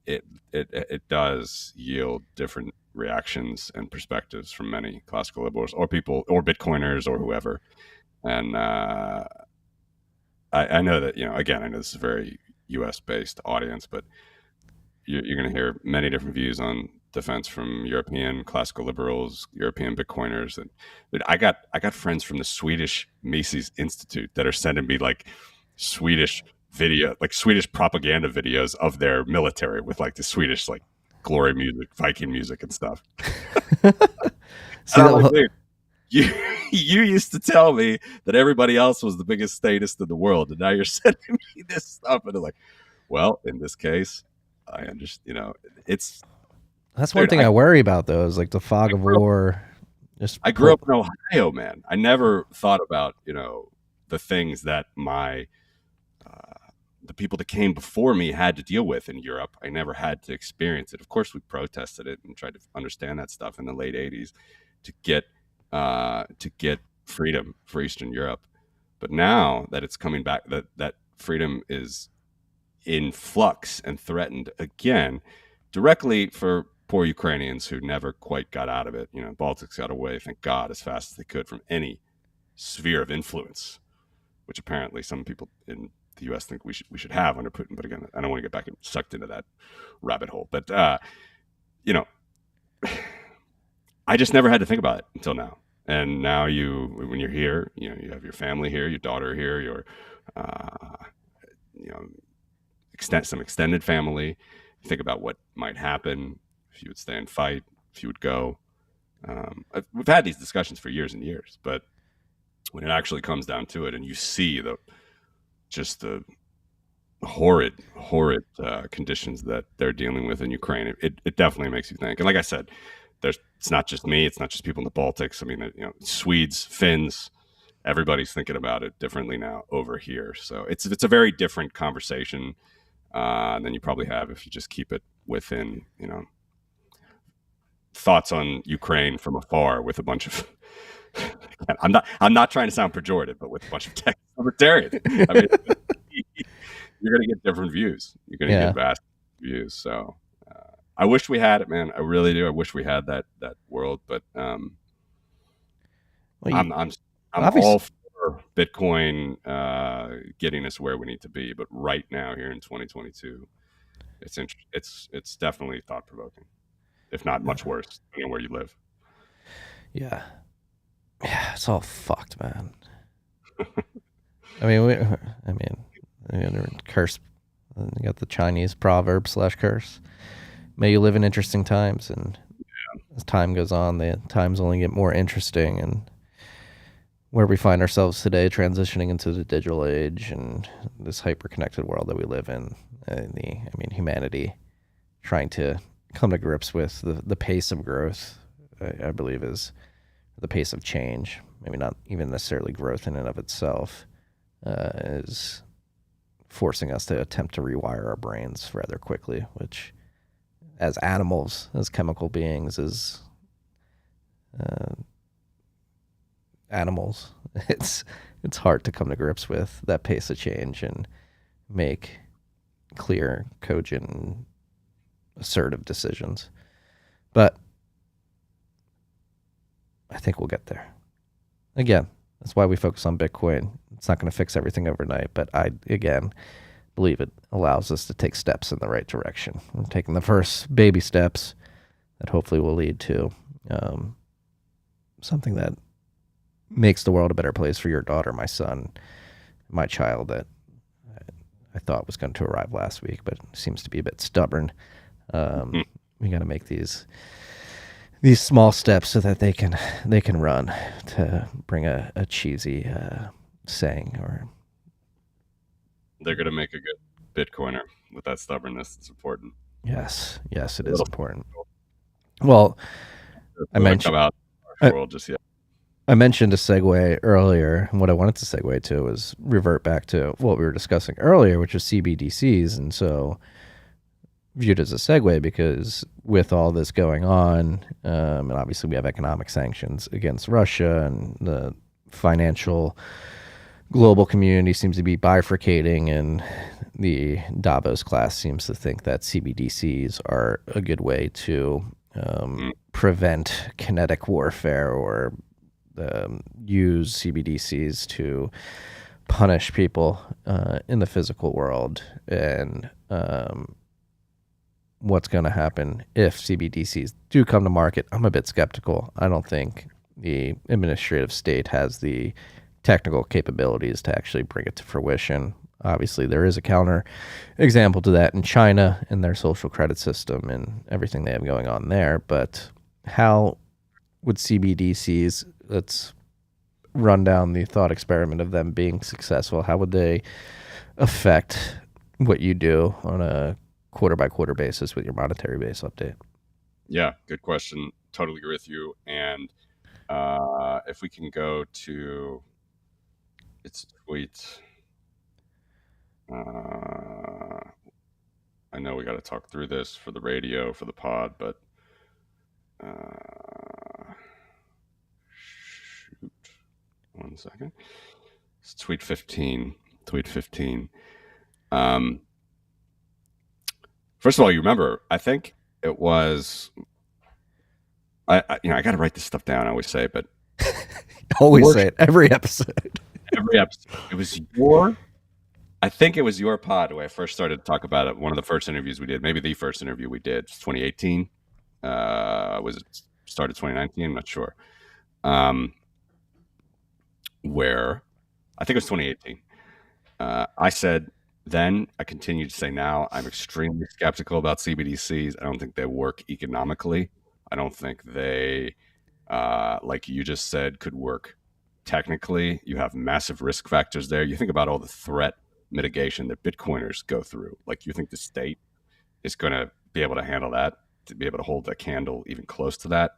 S2: it does yield different reactions and perspectives from many classical liberals or people or Bitcoiners or whoever. And I know that, again, I know this is a very US based audience, but you're going to hear many different views on defense from European classical liberals, European Bitcoiners. And I got friends from the Swedish Mises Institute that are sending me like Swedish propaganda videos of their military with like the Swedish like glory music, Viking music and stuff. Dude, you used to tell me that everybody else was the biggest statist in the world, and now you're sending me this stuff, and they're like, well, in this case, I understand.
S1: That's one thing I worry about, though, is like the fog of war.
S2: I grew up in Ohio, man. I never thought about the things that the people that came before me had to deal with in Europe. I never had to experience it. Of course, we protested it and tried to understand that stuff in the late '80s to get freedom for Eastern Europe. But now that it's coming back, that freedom is in flux and threatened again, directly for poor Ukrainians who never quite got out of it. Baltics got away, thank God, as fast as they could from any sphere of influence, which apparently some people in the U.S. think we should have under Putin. But again, I don't want to get back sucked into that rabbit hole. But I just never had to think about it until now. And now when you're here, you have your family here, your daughter here, your some extended family. You think about what might happen if you would stay and fight, if you would go. We've had these discussions for years and years, but when it actually comes down to it, and you see the horrid conditions that they're dealing with in Ukraine, it definitely makes you think. And like I said, it's not just me, it's not just people in the Baltics. I mean, Swedes, Finns, everybody's thinking about it differently now over here. So it's a very different conversation than you probably have if you just keep it within, thoughts on Ukraine from afar with a bunch of I'm not trying to sound pejorative, but with a bunch of tech libertarians. I mean, you're going to get different views. You're going to get vast views. So I wish we had it, man. I really do. I wish we had that world, but I'm all for Bitcoin getting us where we need to be. But right now, here in 2022, It's definitely thought provoking, if not much worse, depending on where you live.
S1: Yeah. Yeah, it's all fucked, man. I mean, curse. You got the Chinese proverb / curse. May you live in interesting times, and as time goes on, the times only get more interesting, and where we find ourselves today, transitioning into the digital age and this hyper-connected world that we live in, humanity trying to come to grips with the pace of growth, I believe, is the pace of change. Maybe not even necessarily growth in and of itself, is forcing us to attempt to rewire our brains rather quickly, which, as animals, as chemical beings, as animals, it's hard to come to grips with that pace of change and make clear, cogent, and assertive decisions. But I think we'll get there. Again, that's why we focus on Bitcoin. It's not going to fix everything overnight, but I, again, believe it allows us to take steps in the right direction. We're taking the first baby steps that hopefully will lead to something that makes the world a better place for your daughter, my son, my child that I thought was going to arrive last week, but seems to be a bit stubborn. We got to make these small steps so that they can run, to bring a cheesy saying. Or
S2: they're going to make a good Bitcoiner with that stubbornness. It's important.
S1: Yes, it is important. Well, I mentioned about world just yet. I mentioned a segue earlier, and what I wanted to segue to was revert back to what we were discussing earlier, which is CBDCs, and so viewed as a segue because with all this going on, and obviously we have economic sanctions against Russia, and the financial global community seems to be bifurcating, and the Davos class seems to think that CBDCs are a good way to prevent kinetic warfare, or use CBDCs to punish people in the physical world. And what's going to happen if CBDCs do come to market? I'm a bit skeptical. I don't think the administrative state has the technical capabilities to actually bring it to fruition. Obviously, there is a counter example to that in China and their social credit system and everything they have going on there. But how would CBDCs, let's run down the thought experiment of them being successful, how would they affect what you do on a quarter-by-quarter basis with your monetary base update?
S2: Yeah, good question. Totally agree with you. And if we can go to its tweet. I know we got to talk through this for the radio, for the pod, but shoot, 1 second. It's tweet 15. First of all, you remember, I think it was, I got to write this stuff down, I always say, but
S1: always say it every episode.
S2: It was I think it was your pod where I first started to talk about it. One of the first interviews we did, maybe the first interview we did, 2018. Was it started 2019? I'm not sure. Where I think it was 2018. I said then, I continue to say now, I'm extremely skeptical about CBDCs. I don't think they work economically. I don't think they, like you just said, could work technically. You have massive risk factors there. You think about all the threat mitigation that Bitcoiners go through. Like, you think the state is going to be able to handle that, to be able to hold a candle even close to that?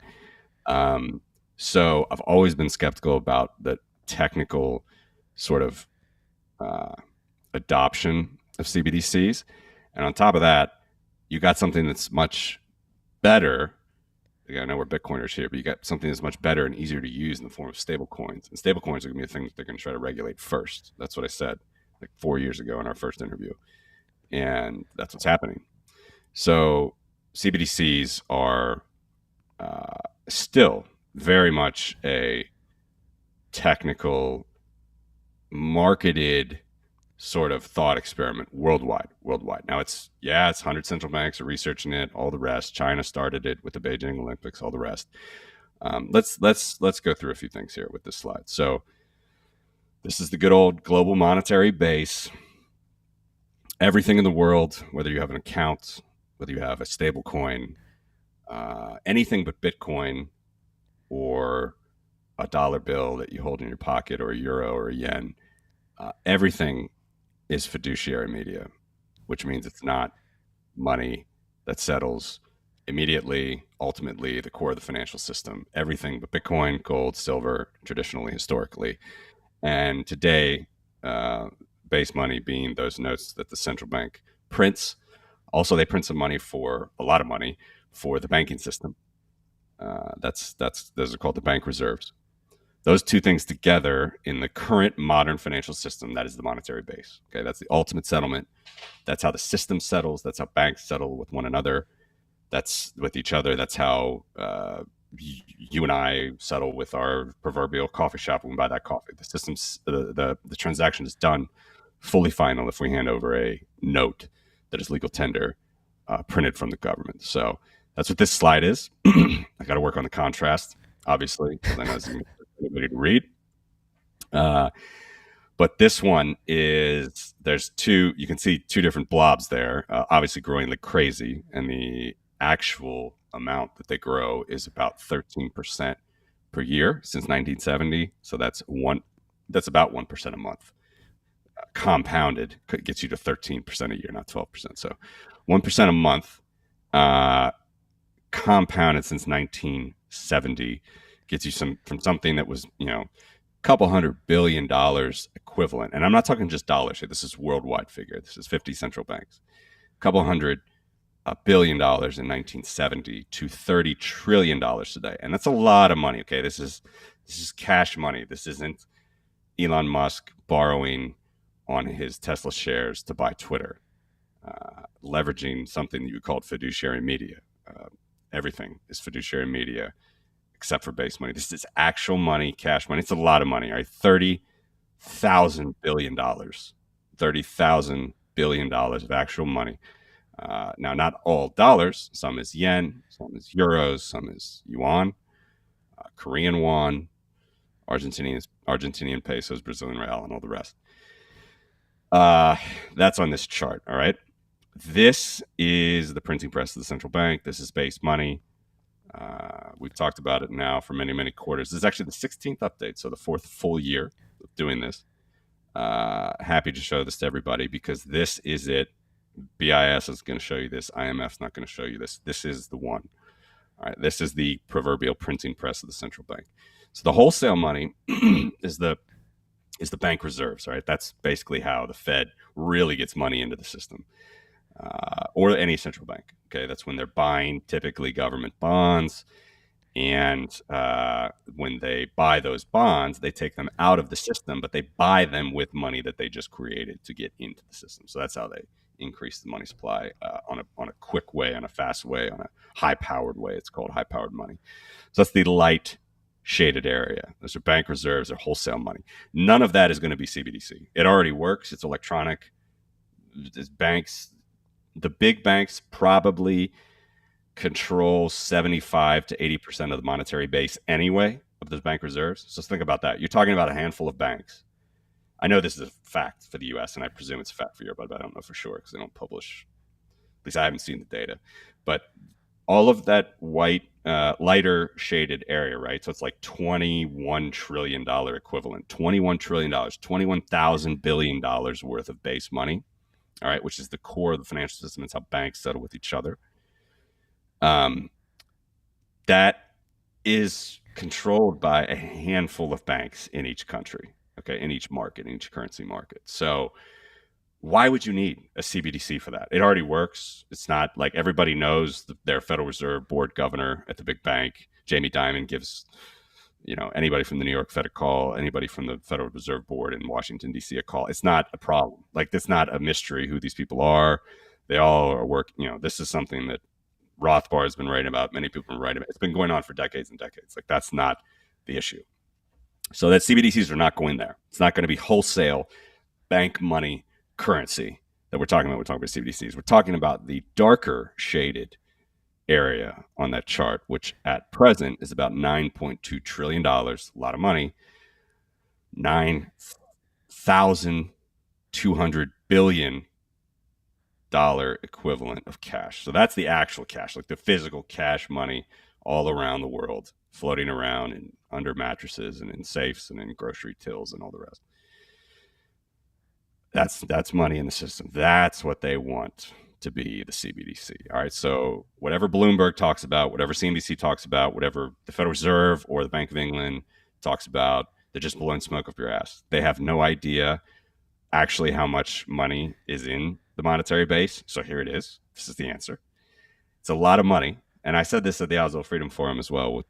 S2: So I've always been skeptical about the technical sort of adoption of CBDCs. And on top of that, you got something that's much better. I know we're Bitcoiners here, but you got something that's much better and easier to use in the form of stable coins. And stable coins are going to be a thing that they're going to try to regulate first. That's what I said like 4 years ago in our first interview. And that's what's happening. So CBDCs are still very much a technical, marketed sort of thought experiment worldwide. Now it's 100 central banks are researching it, all the rest. China started it with the Beijing Olympics, all the rest. Let's go through a few things here with this slide. So this is the good old global monetary base. Everything in the world, whether you have an account, whether you have a stable coin, anything but Bitcoin or a dollar bill that you hold in your pocket, or a euro or a yen, everything is fiduciary media, which means it's not money that settles immediately, ultimately, the core of the financial system. Everything but Bitcoin, gold, silver, traditionally, historically. And today, base money being those notes that the central bank prints. Also, they print some money, for a lot of money, for the banking system. Those are called the bank reserves. Those two things together in the current modern financial system, that is the monetary base. Okay, that's the ultimate settlement. That's how the system settles. That's how banks settle with one another. That's with each other. That's how you and I settle with our proverbial coffee shop when we buy that coffee. The system's the transaction is done, fully final, if we hand over a note that is legal tender, printed from the government. So that's what this slide is. I got to work on the contrast, obviously, because I know it's anybody to read. But this one is, there's two, you can see two different blobs there, obviously growing like crazy. And the actual amount that they grow is about 13% per year since 1970. So that's about 1% a month. Compounded gets you to 13% a year, not 12%. So 1% a month, compounded since 1970, gets you from something that was, couple $100 billion equivalent. And I'm not talking just dollars here. This is worldwide figure. This is 50 central banks. A couple $100 billion in 1970 to $30 trillion today. And that's a lot of money. Okay. This is cash money. This isn't Elon Musk borrowing on his Tesla shares to buy Twitter, leveraging something that you called fiduciary media. Everything is fiduciary media, except for base money. This is actual money, cash money. It's a lot of money, right? $30,000 billion. $30,000 billion of actual money. Now, not all dollars. Some is yen, some is euros, some is yuan, Korean won, Argentinian pesos, Brazilian real, and all the rest. That's on this chart, all right? This is the printing press of the central bank. This is base money. We've talked about it now for many, many quarters. This is actually the 16th update, so the 4th full year of doing this. Happy to show this to everybody because this is it. BIS is going to show you this. IMF's not going to show you this. This is the one. All right, this is the proverbial printing press of the central bank. So the wholesale money is the bank reserves, right? That's basically how the Fed really gets money into the system, or any central bank. Okay, that's when they're buying typically government bonds, and when they buy those bonds, they take them out of the system, but they buy them with money that they just created to get into the system. So that's how they increase the money supply on a quick way, on a fast way, on a high-powered way. It's called high-powered money. So that's the light shaded area. Those are bank reserves or wholesale money. None of that is going to be CBDC. It already works. It's electronic. Banks, the big banks probably control 75 to 80% of the monetary base anyway of those bank reserves. So think about that. You're talking about a handful of banks. I know this is a fact for the US, and I presume it's a fact for Europe, but I don't know for sure because they don't publish. At least I haven't seen the data. But all of that white, lighter shaded area, right? So it's like $21 trillion equivalent, $21 trillion, $21,000 billion worth of base money, all right, which is the core of the financial system. It's how banks settle with each other. That is controlled by a handful of banks in each country, okay, in each market, in each currency market. So why would you need a CBDC for that? It already works. It's not like everybody knows their Federal Reserve Board governor at the big bank, Jamie Dimon, gives anybody from the New York Fed a call, anybody from the Federal Reserve Board in Washington, D.C. a call. It's not a problem. Like, it's not a mystery who these people are. They all are working. This is something that Rothbard has been writing about. Many people have been writing about. It's been going on for decades and decades. Like, that's not the issue. So that CBDCs are not going there. It's not going to be wholesale bank money currency that we're talking about. We're talking about CBDCs. We're talking about the darker shaded area on that chart, which at present is about $9.2 trillion, a lot of money, 9,200 billion dollar equivalent of cash. So that's the actual cash, like the physical cash money all around the world, floating around in under mattresses and in safes and in grocery tills and all the rest. That's money in the system. That's what they want to be the CBDC. All right. So whatever Bloomberg talks about, whatever CNBC talks about, whatever the Federal Reserve or the Bank of England talks about, they're just blowing smoke up your ass. They have no idea actually how much money is in the monetary base. So here it is. This is the answer. It's a lot of money. And I said this at the Oslo Freedom Forum as well.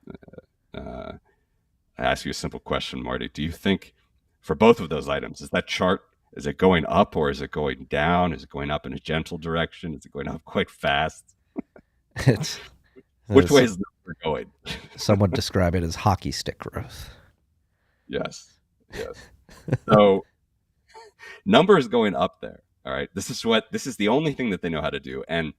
S2: I ask you a simple question, Marty. Do you think for both of those items, is that chart, is it going up or is it going down? Is it going up in a gentle direction? Is it going up quite fast? Which way is it going?
S1: Some would describe it as hockey stick growth.
S2: Yes. So numbers going up there. All right. This is the only thing that they know how to do. And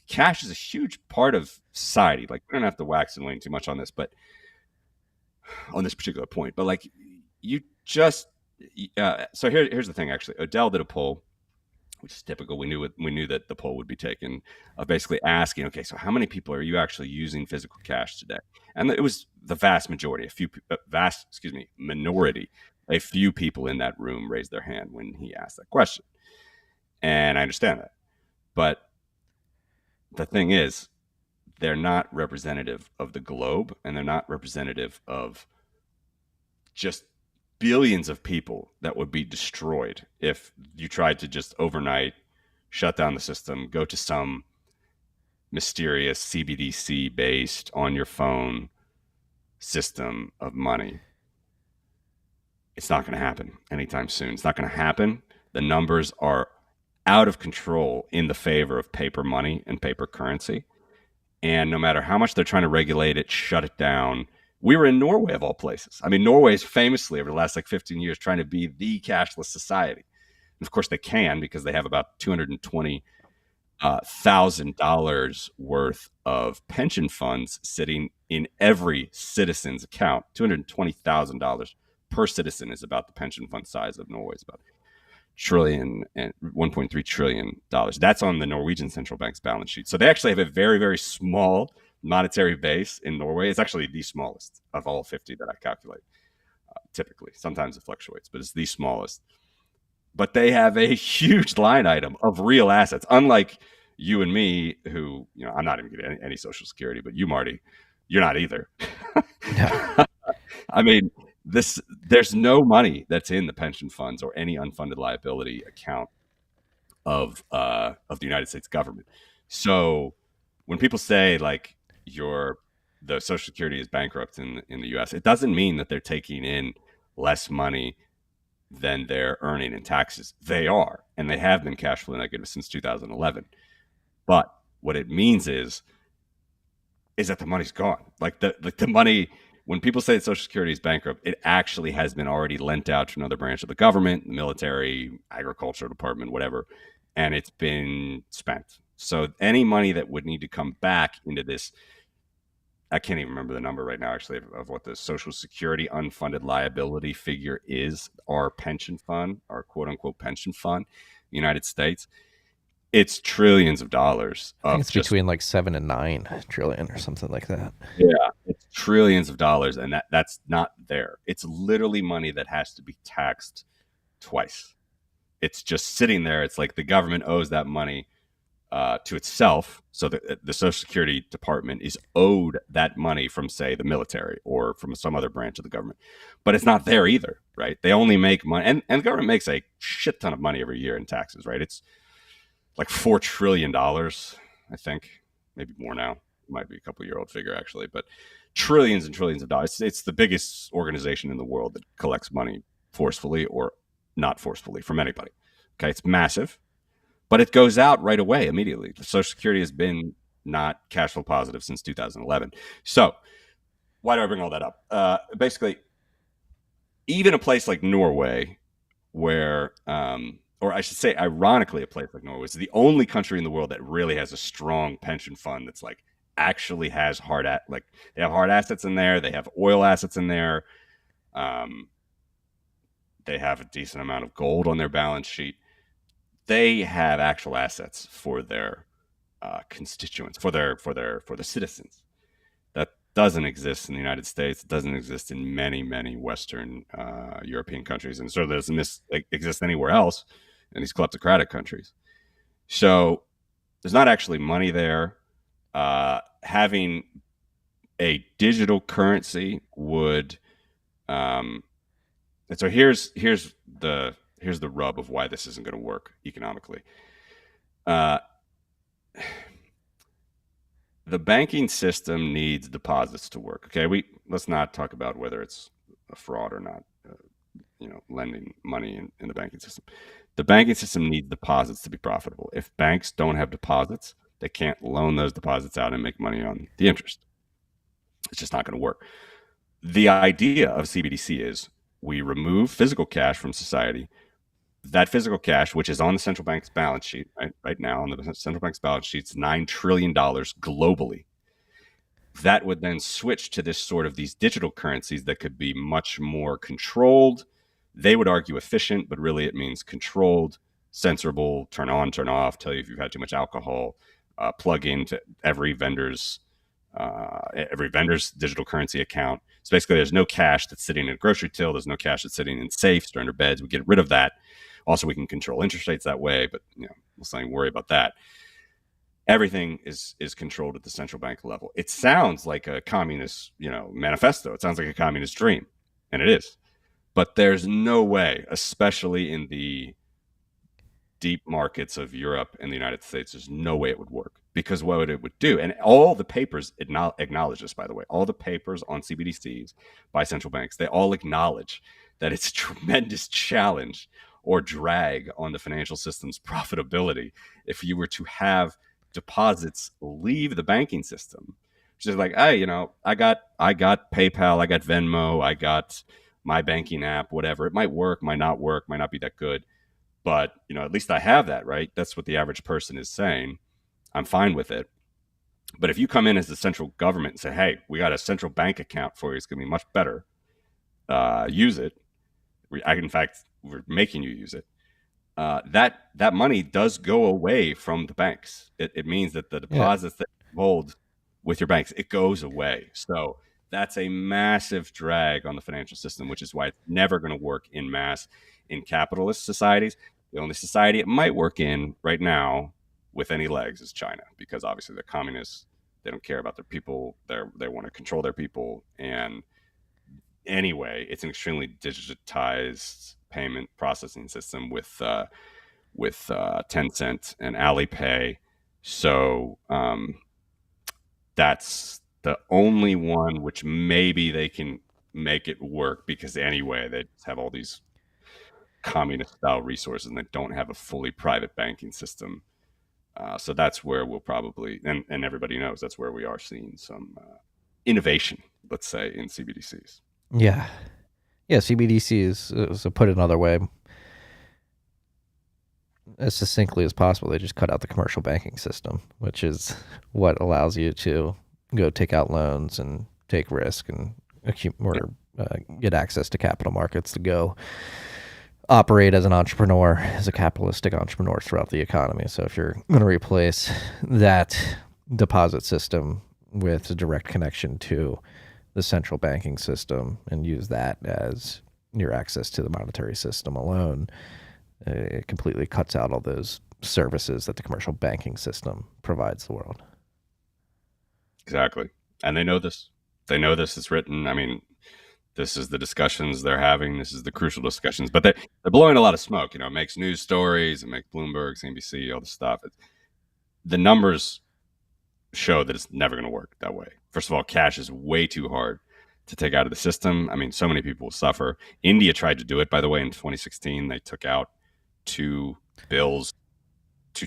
S2: cash is a huge part of society. Like, we don't have to wax and wane too much on this, but on this particular point, but like you just, so here's the thing. Actually, Odell did a poll, which is typical. We knew that the poll would be taken, of basically asking, okay, so how many people are you actually using physical cash today? And it was the vast majority, minority. A few people in that room raised their hand when he asked that question. And I understand that. But the thing is, they're not representative of the globe, and they're not representative of just billions of people that would be destroyed if you tried to just overnight shut down the system, go to some mysterious CBDC based on your phone system of money. It's not going to happen anytime soon. It's not going to happen. The numbers are out of control in the favor of paper money and paper currency. And no matter how much they're trying to regulate it, shut it down. We were in Norway, of all places. I mean, Norway is famously, over the last 15 years, trying to be the cashless society. And of course, they can, because they have about $220,000 worth of pension funds sitting in every citizen's account. $220,000 per citizen is about the pension fund size of Norway. It's about trillion and $1.3 trillion. That's on the Norwegian central bank's balance sheet. So they actually have a very, very small monetary base in Norway. It's actually the smallest of all 50 that I calculate. Typically, sometimes it fluctuates, but it's the smallest. But they have a huge line item of real assets, unlike you and me, who, I'm not even getting any Social Security, but you, Marty, you're not either.
S1: No.
S2: I mean, there's no money that's in the pension funds or any unfunded liability account of the United States government. So when people say like the Social Security is bankrupt in the U.S., it doesn't mean that they're taking in less money than they're earning in taxes. They are, and they have been cash flow negative since 2011. But what it means is that the money's gone. Like the money. When people say that Social Security is bankrupt, it actually has been already lent out to another branch of the government, the military, agricultural department, whatever, and it's been spent. So any money that would need to come back into this, I can't even remember the number right now, actually, of what the Social Security unfunded liability figure is, our pension fund, our quote unquote pension fund, the United States. It's trillions of dollars.
S1: I think it's between like 7 and 9 trillion or something like that.
S2: Yeah, it's trillions of dollars, and that's not there. It's literally money that has to be taxed twice. It's just sitting there. It's like the government owes that money to itself. So the Social Security Department is owed that money from, say, the military or from some other branch of the government. But it's not there either, right? They only make money, and the government makes a shit ton of money every year in taxes, right? It's like $4 trillion, I think, maybe more now. It might be a couple-year-old figure, actually, but trillions and trillions of dollars. It's the biggest organization in the world that collects money forcefully or not forcefully from anybody. Okay, it's massive, but it goes out right away, immediately. The Social Security has been not cash flow positive since 2011. So why do I bring all that up? Basically, even a place like Norway, where, or I should say, ironically, a place like Norway is the only country in the world that really has a strong pension fund that's like actually has like they have hard assets in there, they have oil assets in there, um, they have a decent amount of gold on their balance sheet. They have actual assets for their constituents, for the citizens. That doesn't exist in the United States. It doesn't exist in many Western European countries, and so doesn't exist anywhere else in these kleptocratic countries. So there's not actually money there. Having a digital currency would, and so here's the rub of why this isn't going to work economically. Uh, the banking system needs deposits to work. Okay, let's not talk about whether it's a fraud or not. Lending money in the banking system. The banking system needs deposits to be profitable. If banks don't have deposits, they can't loan those deposits out and make money on the interest. It's just not going to work. The idea of CBDC is we remove physical cash from society. That physical cash, which is on the central bank's balance sheet right now, on the central bank's balance sheet, is $9 trillion globally. That would then switch to these digital currencies that could be much more controlled. They would argue efficient, but really it means controlled, censorable, turn on, turn off, tell you if you've had too much alcohol, plug into every vendor's digital currency account. So basically there's no cash that's sitting in a grocery till. There's no cash that's sitting in safes or under beds. We get rid of that. Also, we can control interest rates that way, but let's not even worry about that. Everything is controlled at the central bank level. It sounds like a communist, manifesto. It sounds like a communist dream, and it is. But there's no way, especially in the deep markets of Europe and the United States, there's no way it would work, because what it would do, and all the papers acknowledge this, by the way, all the papers on CBDCs by central banks, they all acknowledge that it's a tremendous challenge or drag on the financial system's profitability if you were to have deposits leave the banking system. Which is like, hey, I got PayPal, I got Venmo, I got my banking app, whatever. It might work, might not work, might not be that good. But, at least I have that, right? That's what the average person is saying. I'm fine with it. But if you come in as the central government and say, hey, we got a central bank account for you, it's going to be much better. Use it. In fact, we're making you use it. That money does go away from the banks. It means that the deposits that you hold with your banks, it goes away. So that's a massive drag on the financial system, which is why it's never going to work in mass in capitalist societies. The only society it might work in right now with any legs is China, because obviously they're communists. They don't care about their people. They want to control their people. And anyway, it's an extremely digitized payment processing system with Tencent and Alipay. So that's the only one which maybe they can make it work, because anyway, they just have all these communist style resources and they don't have a fully private banking system. So that's where we'll probably, and everybody knows that's where we are seeing some innovation, let's say, in CBDCs.
S1: Yeah. CBDC is, so put another way, as succinctly as possible, they just cut out the commercial banking system, which is what allows you to go take out loans and take risk and get access to capital markets to go operate as an entrepreneur, as a capitalistic entrepreneur throughout the economy. So if you're going to replace that deposit system with a direct connection to the central banking system and use that as your access to the monetary system alone, it completely cuts out all those services that the commercial banking system provides the world.
S2: Exactly. And they know this. They know this. It's written. I mean, this is the discussions they're having. This is the crucial discussions. But they're blowing a lot of smoke. It makes news stories. It makes Bloomberg, CNBC, all this stuff. The numbers show that it's never going to work that way. First of all, cash is way too hard to take out of the system. I mean, so many people will suffer. India tried to do it, by the way, in 2016. They took out two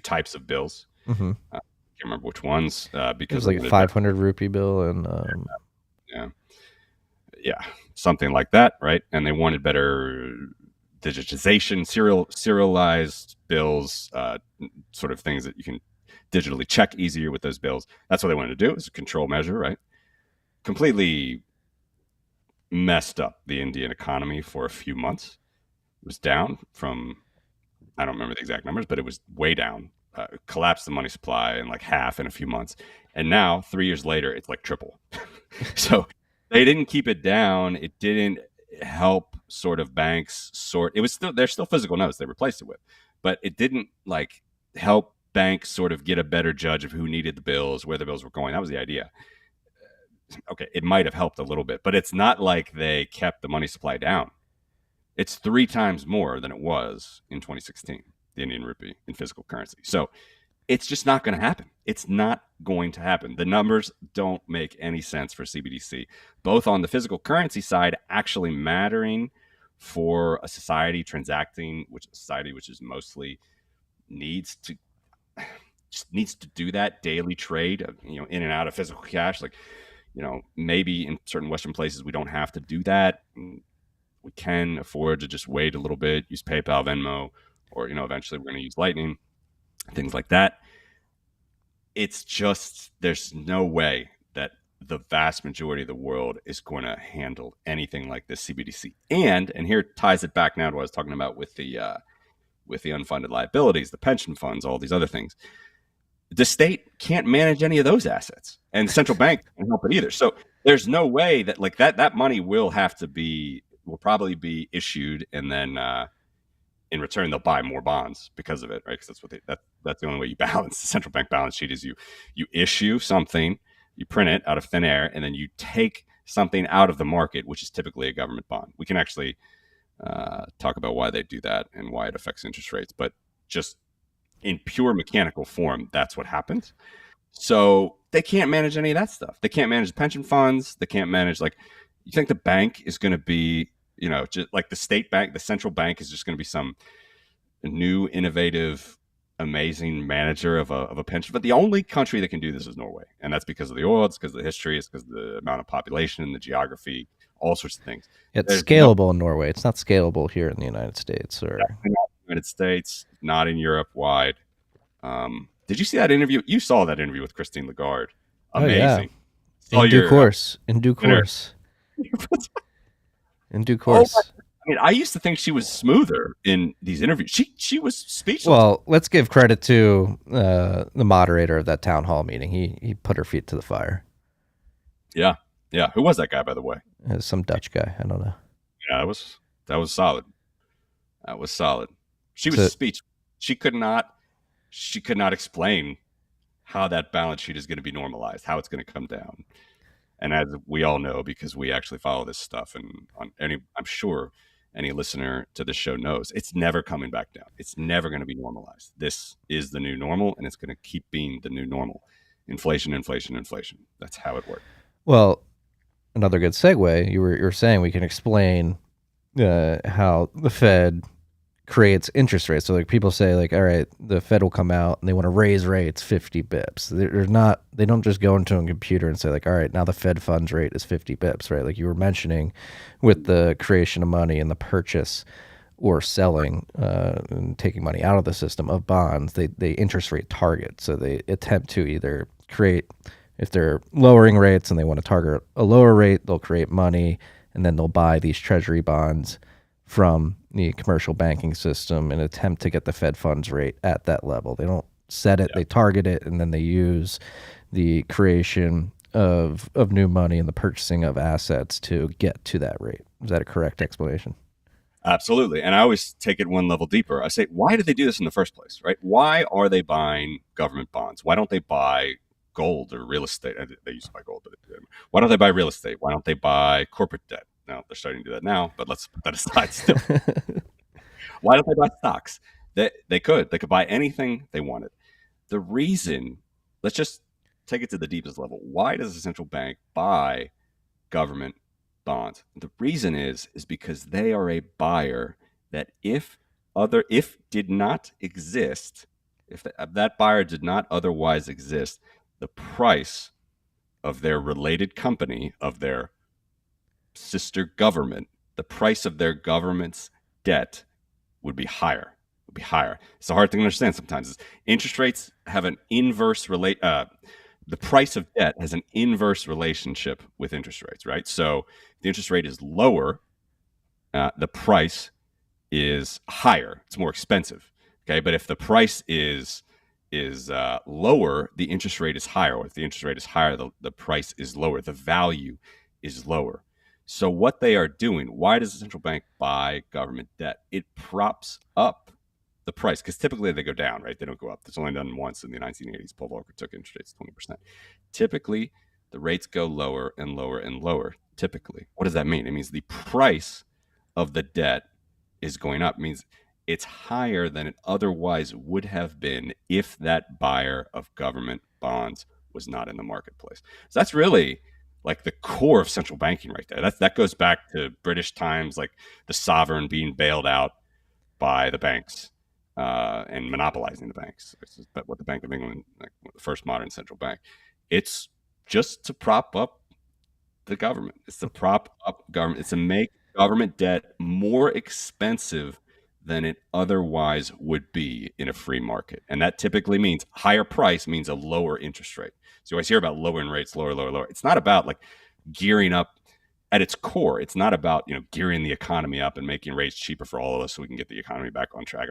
S2: types of bills.
S1: Mm-hmm.
S2: I can't remember which ones. Because
S1: it was like a 500 rupee bill and
S2: something like that, right? And they wanted better digitization, serialized bills, sort of things that you can digitally check easier with those bills. That's what they wanted to do. It was a control measure, right? Completely messed up the Indian economy for a few months. It was down from, I don't remember the exact numbers, but it was way down. Collapsed the money supply in like half in a few months. And now, 3 years later, it's like triple. So they didn't keep it down. It didn't help sort of banks sort. It was still, they're still physical notes they replaced it with, but it didn't like help banks sort of get a better judge of who needed the bills, where the bills were going. That was the idea. Okay, it might have helped a little bit, but it's not like they kept the money supply down. It's 3 times more than it was in 2016, the Indian rupee in physical currency. So it's just not going to happen. It's not going to happen. The numbers don't make any sense for CBDC, both on the physical currency side, actually mattering for a society transacting, which is mostly needs to do that daily trade, in and out of physical cash. Like, maybe in certain Western places we don't have to do that. We can afford to just wait a little bit, use PayPal, Venmo, or eventually we're going to use Lightning, things like that. It's just, there's no way that the vast majority of the world is going to handle anything like this CBDC. And here ties it back now to what I was talking about with the unfunded liabilities, the pension funds, all these other things. The state can't manage any of those assets, and the central bank can't help it either. So there's no way that like that money will probably be issued, and then in return they'll buy more bonds because of it, right? Because that's the only way you balance the central bank balance sheet is you issue something, you print it out of thin air, and then you take something out of the market, which is typically a government bond. We can actually talk about why they do that and why it affects interest rates, but just in pure mechanical form, that's what happens. So they can't manage any of that stuff. They can't manage pension funds. They can't manage, like, you think the bank is going to be, just like the state bank, the central bank is just going to be some new, innovative, amazing manager of a pension. But the only country that can do this is Norway. And that's because of the oil, it's because of the history, it's because of the amount of population, the geography, all sorts of things.
S1: It's scalable in Norway. It's not scalable here in the United States. Or
S2: not in the United States, not in Europe wide. Did you see that interview? You saw that interview with Christine Lagarde. Amazing.
S1: Oh, yeah. In due course. In due course.
S2: I mean, I used to think she was smoother in these interviews. She was speechless.
S1: Well, let's give credit to the moderator of that town hall meeting. He put her feet to the fire.
S2: Yeah. Who was that guy, by the way?
S1: Some Dutch guy. I don't know.
S2: Yeah, that was solid. That was solid. She was speechless. She could not explain how that balance sheet is going to be normalized, how it's going to come down. And as we all know, because we actually follow this stuff, and I'm sure any listener to this show knows, it's never coming back down. It's never going to be normalized. This is the new normal, and it's going to keep being the new normal. Inflation, inflation, inflation. That's how it works.
S1: Well, another good segue. You were saying we can explain how the Fed creates interest rates. So like people say, like, all right, the Fed will come out and they want to raise rates 50 bips. They don't just go into a computer and say, like, all right, now the Fed funds rate is 50 bips, right? Like you were mentioning with the creation of money and the purchase or selling and taking money out of the system of bonds, they interest rate target. So they attempt to either create, if they're lowering rates and they want to target a lower rate, they'll create money and then they'll buy these treasury bonds from the commercial banking system and attempt to get the Fed funds rate at that level. They don't set it, they target it, and then they use the creation of new money and the purchasing of assets to get to that rate. Is that a correct explanation?
S2: Absolutely. And I always take it one level deeper. I say, why did they do this in the first place, right? Why are they buying government bonds? Why don't they buy gold or real estate? They used to buy gold, but why don't they buy real estate? Why don't they buy corporate debt? Now, they're starting to do that now, but let's put that aside still. Why don't they buy stocks? They could buy anything they wanted. The reason, let's just take it to the deepest level. Why does the central bank buy government bonds? The reason is because they are a buyer that if did not exist, if that buyer did not otherwise exist, the price of their related company, of their sister government, the price of their government's debt would be higher. Would be higher. It's a hard thing to understand sometimes. Interest rates have an inverse the price of debt has an inverse relationship with interest rates, right? So if the interest rate is lower, the price is higher. It's more expensive. Okay, but if the price is lower, the interest rate is higher. Or if the interest rate is higher, the price is lower. The value is lower. So what they are doing, why does the central bank buy government debt? It props up the price, because typically they go down, right? They don't go up. That's only done once in the 1980s. Paul Volcker took interest rates 20%. Typically, the rates go lower and lower and lower. Typically, what does that mean? It means the price of the debt is going up. It means it's higher than it otherwise would have been if that buyer of government bonds was not in the marketplace. So that's really like the core of central banking right there. That goes back to British times, like the sovereign being bailed out by the banks and monopolizing the banks. But what the Bank of England, like the first modern central bank, it's just to prop up the government. It's to prop up government. It's to make government debt more expensive than it otherwise would be in a free market. And that typically means higher price means a lower interest rate. So you always hear about lowering rates, lower. It's not about like gearing up at its core. It's not about, gearing the economy up and making rates cheaper for all of us so we can get the economy back on track.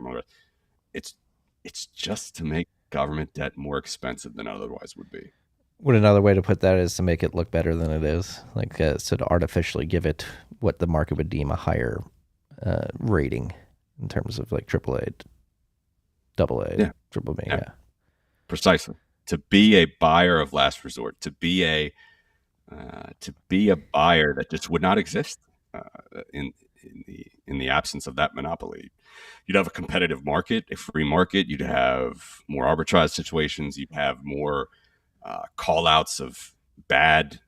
S2: It's just to make government debt more expensive than it otherwise would be.
S1: What another way to put that is to make it look better than it is, like so to artificially give it what the market would deem a higher rating in terms of like AAA, AA, triple B. Yeah,
S2: precisely. To be a buyer of last resort, to be a buyer that just would not exist in the absence of that monopoly. You'd have a competitive market, a free market. You'd have more arbitrage situations. You'd have more call outs of bad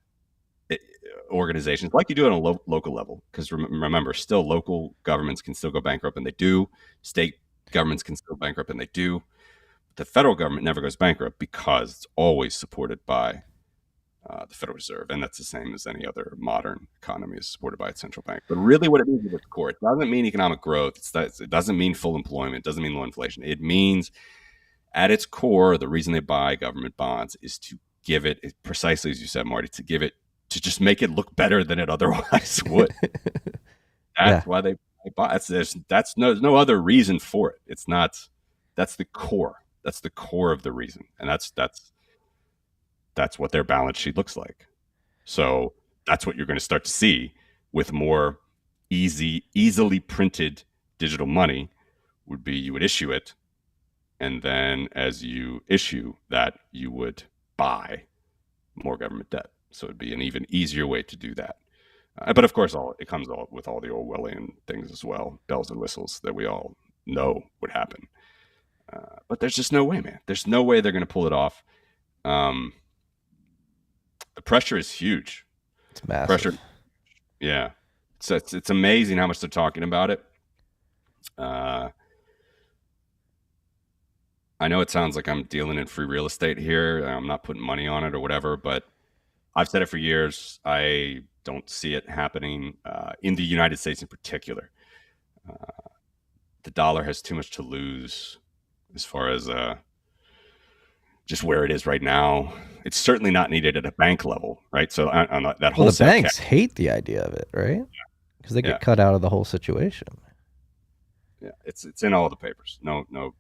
S2: organizations like you do on a local level. Because remember, still local governments can still go bankrupt, and they do. State governments can still bankrupt, and they do. The federal government never goes bankrupt because it's always supported by the Federal Reserve, and that's the same as any other modern economy is supported by its central bank. But really what it means at its core, it doesn't mean economic growth. It doesn't mean full employment. It doesn't mean low inflation. It means at its core, the reason they buy government bonds is to give it, precisely as you said, Marty, to just make it look better than it otherwise would. That's why they buy. There's no other reason for it. It's not. That's the core. That's the core of the reason, and that's what their balance sheet looks like. So that's what you're going to start to see with more easily printed digital money. Would be you would issue it, and then as you issue that, you would buy more government debt. So it'd be an even easier way to do that. But of course, it comes with all the Orwellian things as well, bells and whistles that we all know would happen. But there's just no way, man. There's no way they're going to pull it off. The pressure is huge.
S1: It's massive.
S2: Pressure, yeah. It's amazing how much they're talking about it. I know it sounds like I'm dealing in free real estate here. I'm not putting money on it or whatever, but I've said it for years. I don't see it happening in the United States in particular. The dollar has too much to lose as far as just where it is right now. It's certainly not needed at a bank level, right? So on that whole
S1: the banks hate the idea of it, right? Because they get cut out of the whole situation.
S2: Yeah, it's in all the papers. No,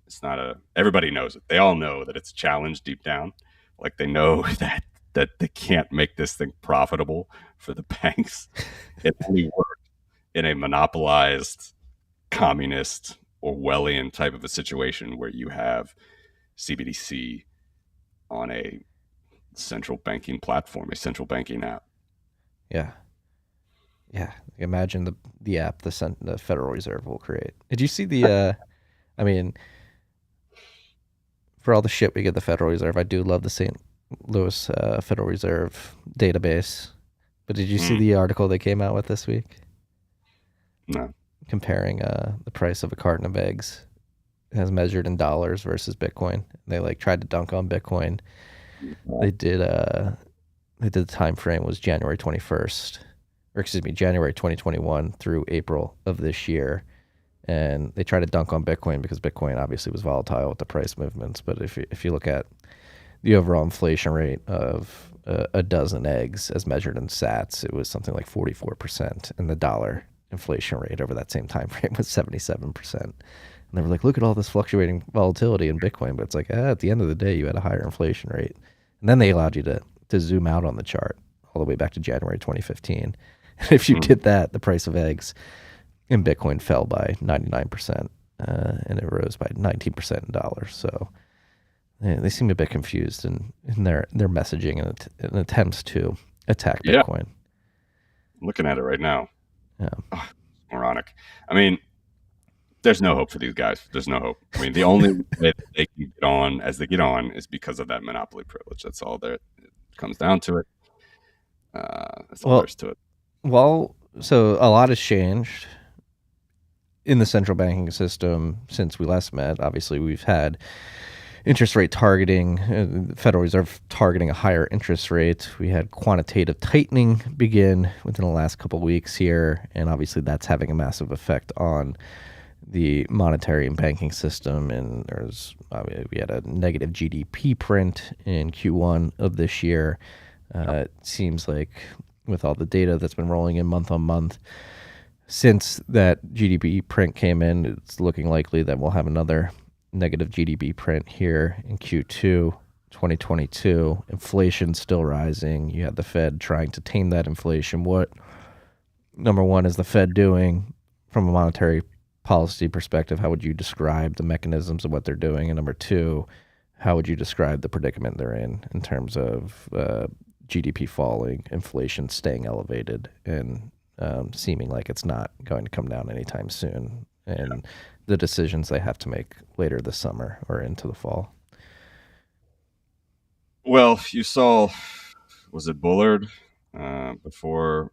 S2: it's not everybody knows it. They all know that it's a challenge deep down. Like they know that they can't make this thing profitable for the banks. It only works in a monopolized, communist, Orwellian type of a situation where you have CBDC on a central banking platform, a central banking app.
S1: Yeah. Imagine the app the Federal Reserve will create. Did you see the? I mean, for all the shit we get the Federal Reserve, I do love the St. Louis Federal Reserve database. But did you see the article they came out with this week?
S2: No.
S1: Comparing the price of a carton of eggs as measured in dollars versus Bitcoin. They tried to dunk on Bitcoin. They did the time frame was January 21st, or excuse me, January 2021 through April of this year. and they try to dunk on Bitcoin because Bitcoin obviously was volatile with the price movements. But if you look at the overall inflation rate of a dozen eggs as measured in sats, it was something like 44%, and the dollar inflation rate over that same time frame was 77%. And they were like, look at all this fluctuating volatility in Bitcoin, but it's like, at the end of the day, you had a higher inflation rate. And then they allowed you to zoom out on the chart all the way back to January 2015. And if you did that, the price of eggs in Bitcoin fell by 99%, and it rose by 19% in dollars. So they seem a bit confused in their messaging and attempts to attack Bitcoin.
S2: I'm looking at it right now.
S1: Yeah.
S2: Oh, moronic. I mean, there's no hope for these guys. There's no hope. I mean, the only way that they can get on as they get on is because of that monopoly privilege. That's all there. It comes down to it. That's all there's to it.
S1: Well, so a lot has changed in the central banking system since we last met. Obviously, we've had interest rate targeting, the Federal Reserve targeting a higher interest rate. We had quantitative tightening begin within the last couple of weeks here, and obviously that's having a massive effect on the monetary and banking system. And we had a negative GDP print in Q1 of this year. It seems like with all the data that's been rolling in month on month since that GDP print came in, it's looking likely that we'll have another negative GDP print here in Q2 2022. Inflation still rising. You had the Fed trying to tame that inflation. What, number one, is the Fed doing from a monetary policy perspective? How would you describe the mechanisms of what they're doing? And number two, how would you describe the predicament they're in terms of GDP falling, inflation staying elevated, and seeming like it's not going to come down anytime soon, and the decisions they have to make later this summer or into the fall?
S2: Well, you saw, was it Bullard before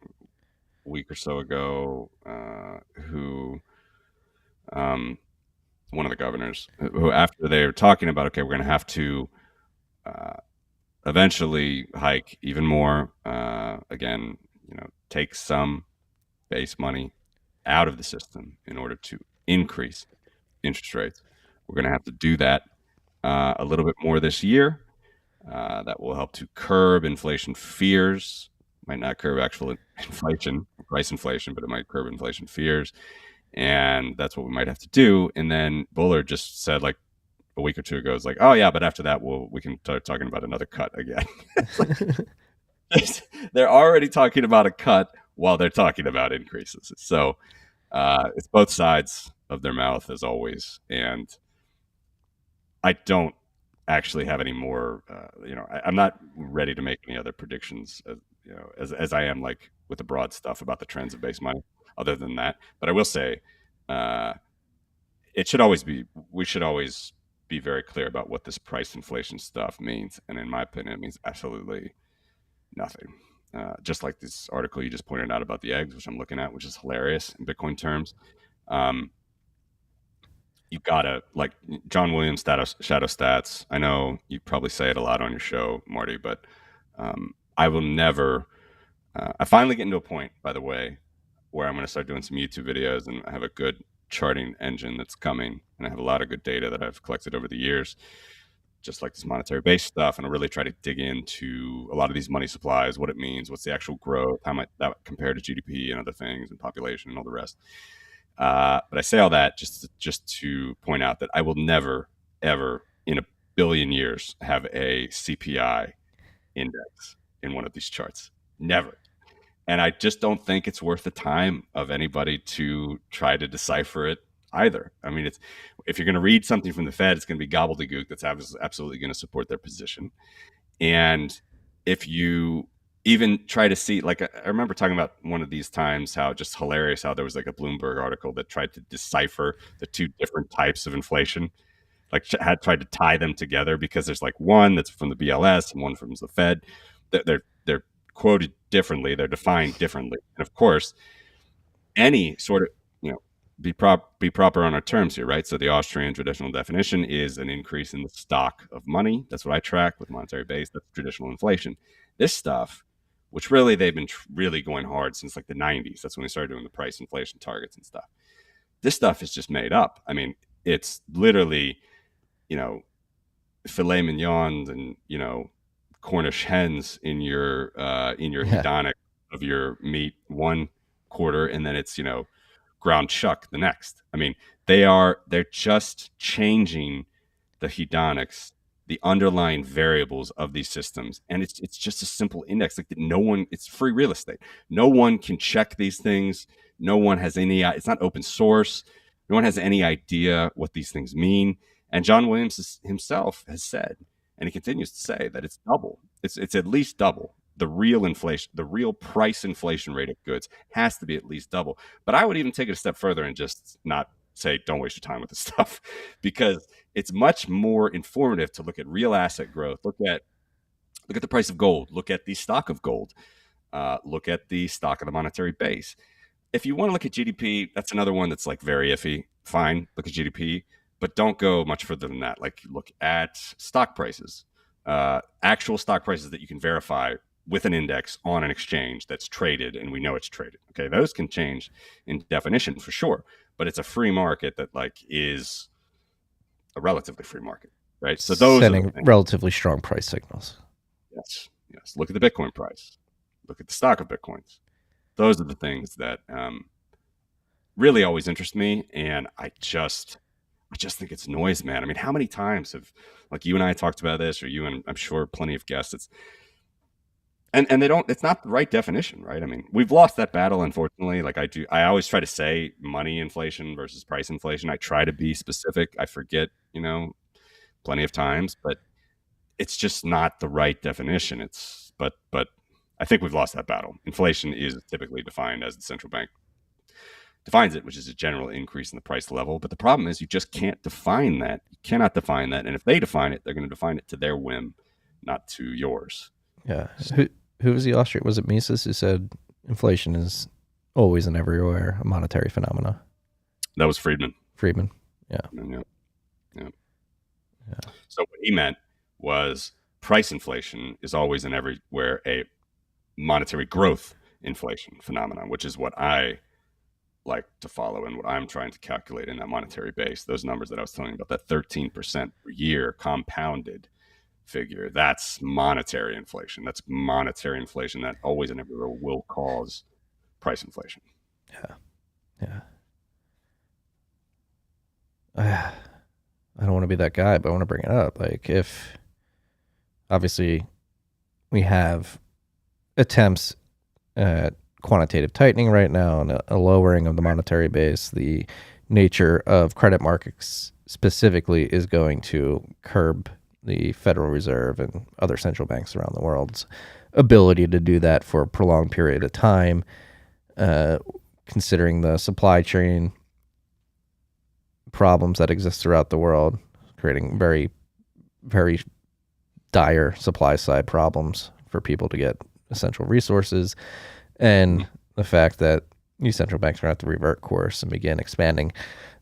S2: a week or so ago, who one of the governors, who after they were talking about, okay, we're going to have to eventually hike even more, again, take some base money out of the system in order to increase interest rates. We're going to have to do that a little bit more this year. That will help to curb inflation fears. Might not curb actual inflation, price inflation, but it might curb inflation fears. And that's what we might have to do. And then Bullard just said, like a week or two ago, it's like, oh yeah, but after that, we can start talking about another cut again. They're already talking about a cut while they're talking about increases. So it's both sides of their mouth as always. And I don't actually have any more, I'm not ready to make any other predictions, as I am like with the broad stuff about the trends of base money other than that. But I will say, we should always be very clear about what this price inflation stuff means. And in my opinion, it means absolutely nothing. Just like this article you just pointed out about the eggs, which I'm looking at, which is hilarious in Bitcoin terms. You've got to, like John Williams, Shadow Stats. I know you probably say it a lot on your show, Marty, but I will never. I finally get into a point, by the way, where I'm going to start doing some YouTube videos, and I have a good charting engine that's coming, and I have a lot of good data that I've collected over the years, just like this monetary based stuff, and I really try to dig into a lot of these money supplies, what it means, what's the actual growth, how might that compare to GDP and other things, and population and all the rest. But I say all that just to point out that I will never, ever in a billion years have a CPI index in one of these charts. Never. And I just don't think it's worth the time of anybody to try to decipher it either. I mean, if you're going to read something from the Fed, it's going to be gobbledygook that's absolutely going to support their position. And if you even try to see, like, I remember talking about one of these times, how just hilarious how there was like a Bloomberg article that tried to decipher the two different types of inflation, like had tried to tie them together, because there's like one that's from the BLS and one from the Fed. They're quoted differently, they're defined differently, and of course, any sort of be proper on our terms here, right? So the Austrian traditional definition is an increase in the stock of money. That's what I track with monetary base. That's traditional inflation. This stuff, which really they've been really going hard since like the 90s. That's when they started doing the price inflation targets and stuff. This stuff is just made up. I mean, it's literally, you know, filet mignons and, you know, Cornish hens in your hedonic of your meat one quarter, and then it's, you know, ground chuck the next. I mean, they're just changing the hedonics, the underlying variables of these systems, and it's just a simple index. Like no one, it's free real estate. No one can check these things. No one has any. It's not open source. No one has any idea what these things mean. And John Williams himself has said, and he continues to say, that it's double. It's at least double the real inflation, the real price inflation rate of goods has to be at least double. But I would even take it a step further and just not say, don't waste your time with this stuff, because it's much more informative to look at real asset growth. Look at the price of gold. Look at the stock of gold. Look at the stock of the monetary base. If you want to look at GDP, that's another one that's like very iffy. Fine, look at GDP, but don't go much further than that. Like look at stock prices, actual stock prices that you can verify with an index on an exchange that's traded, and we know it's traded. Okay, those can change in definition for sure, but it's a free market that like is a relatively free market, right? So those
S1: sending relatively strong price signals.
S2: Yes. Look at the Bitcoin price. Look at the stock of Bitcoins. Those are the things that really always interest me, and I just think it's noise, man. I mean, how many times have, like, you and I talked about this, or you and I'm sure plenty of guests, and they don't, it's not the right definition, right? I mean, we've lost that battle, unfortunately. Like I always try to say money inflation versus price inflation. I try to be specific. I forget, you know, plenty of times, but it's just not the right definition. But I think we've lost that battle. Inflation is typically defined as the central bank defines it, which is a general increase in the price level. But the problem is you just can't define that. You cannot define that. And if they define it, they're going to define it to their whim, not to yours.
S1: Yeah. Who was the Austrian? Was it Mises who said inflation is always and everywhere a monetary phenomena?
S2: That was Friedman.
S1: Yeah.
S2: So what he meant was price inflation is always and everywhere a monetary growth inflation phenomenon, which is what I like to follow and what I'm trying to calculate in that monetary base. Those numbers that I was telling you about, that 13% per year compounded figure, that's monetary inflation. That's monetary inflation that always and everywhere will cause price inflation.
S1: Yeah. I don't want to be that guy, but I want to bring it up. Like, if obviously we have attempts at quantitative tightening right now and a lowering of the monetary base, the nature of credit markets specifically is going to curb the Federal Reserve and other central banks around the world's ability to do that for a prolonged period of time, considering the supply chain problems that exist throughout the world, creating very, very dire supply side problems for people to get essential resources, and the fact that these central banks are going to have to revert course and begin expanding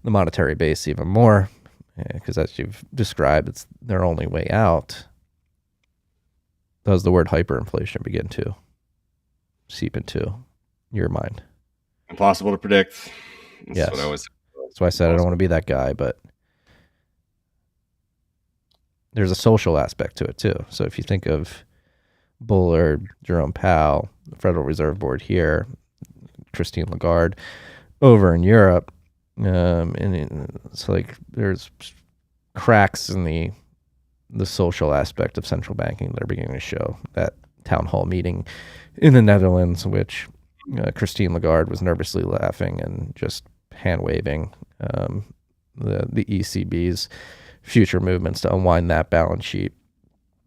S1: the monetary base even more, because as you've described, it's their only way out. Does the word hyperinflation begin to seep into your mind?
S2: Impossible to predict.
S1: Yes. That's why I said I don't want to be that guy, but there's a social aspect to it too. So if you think of Bullard, Jerome Powell, the Federal Reserve Board here, Christine Lagarde over in Europe, and it's like there's cracks in the social aspect of central banking that are beginning to show. That town hall meeting in the Netherlands, which Christine Lagarde was nervously laughing and just hand waving the ECB's future movements to unwind that balance sheet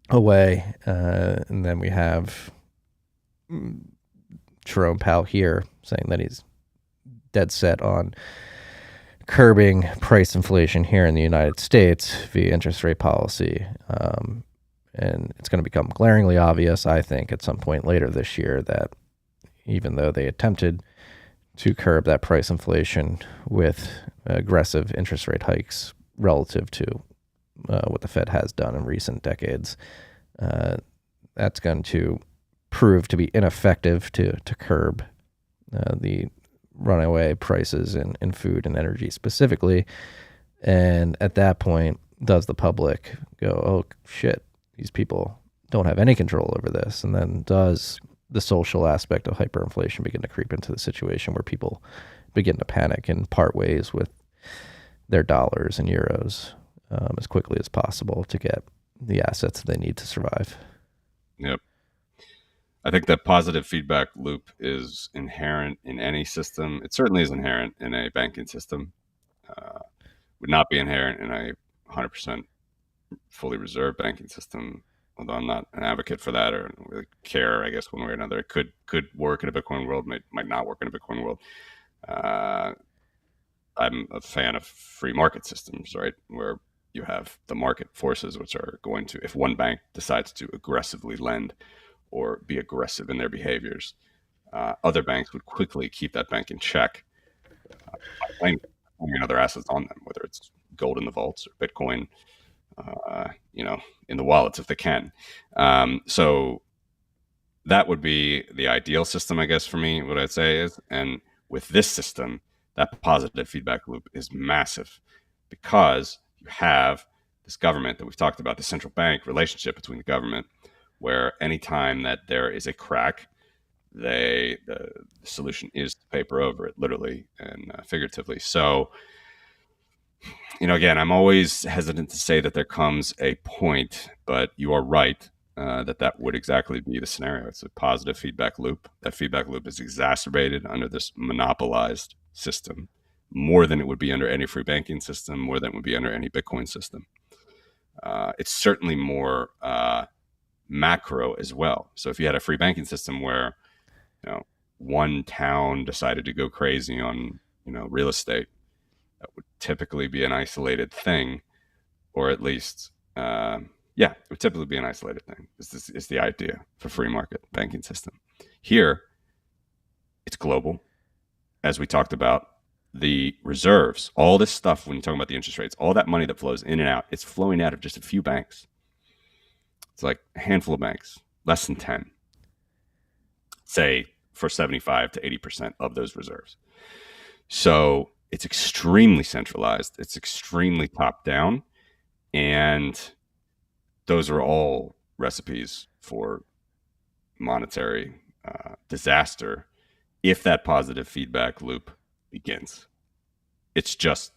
S1: away. And then we have Jerome Powell here saying that he's dead set on curbing price inflation here in the United States via interest rate policy. And it's going to become glaringly obvious, I think, at some point later this year that even though they attempted to curb that price inflation with aggressive interest rate hikes relative to what the Fed has done in recent decades, that's going to prove to be ineffective to curb the runaway prices in food and energy specifically. And at that point, does the public go, oh shit, these people don't have any control over this? And then does the social aspect of hyperinflation begin to creep into the situation where people begin to panic and part ways with their dollars and euros as quickly as possible to get the assets they need to survive?
S2: Yep. I think that positive feedback loop is inherent in any system. It certainly is inherent in a banking system. Would not be inherent in a 100% fully reserved banking system, although I'm not an advocate for that or really care, I guess, one way or another. It could work in a Bitcoin world, might not work in a Bitcoin world. I'm a fan of free market systems, right, where you have the market forces, which are going to, if one bank decides to aggressively lend or be aggressive in their behaviors, other banks would quickly keep that bank in check by playing other assets on them, whether it's gold in the vaults or Bitcoin, in the wallets if they can. So that would be the ideal system, I guess, for me. What I'd say is, and with this system, that positive feedback loop is massive because you have this government that we've talked about, the central bank relationship between the government, where anytime that there is a crack, the solution is to paper over it, literally and figuratively. So, again, I'm always hesitant to say that there comes a point, but you are right that would exactly be the scenario. It's a positive feedback loop. That feedback loop is exacerbated under this monopolized system more than it would be under any free banking system, more than it would be under any Bitcoin system. It's certainly more macro as well. So if you had a free banking system where one town decided to go crazy on real estate, that would typically be an isolated thing, or at least it would typically be an isolated thing. This is the idea for free market banking system. Here, it's global. As we talked about, the reserves, all this stuff, when you're talking about the interest rates, all that money that flows in and out, it's flowing out of just a few banks. It's like a handful of banks, less than 10, say, for 75 to 80% of those reserves. So it's extremely centralized. It's extremely top down. And those are all recipes for monetary disaster if that positive feedback loop begins. It's just,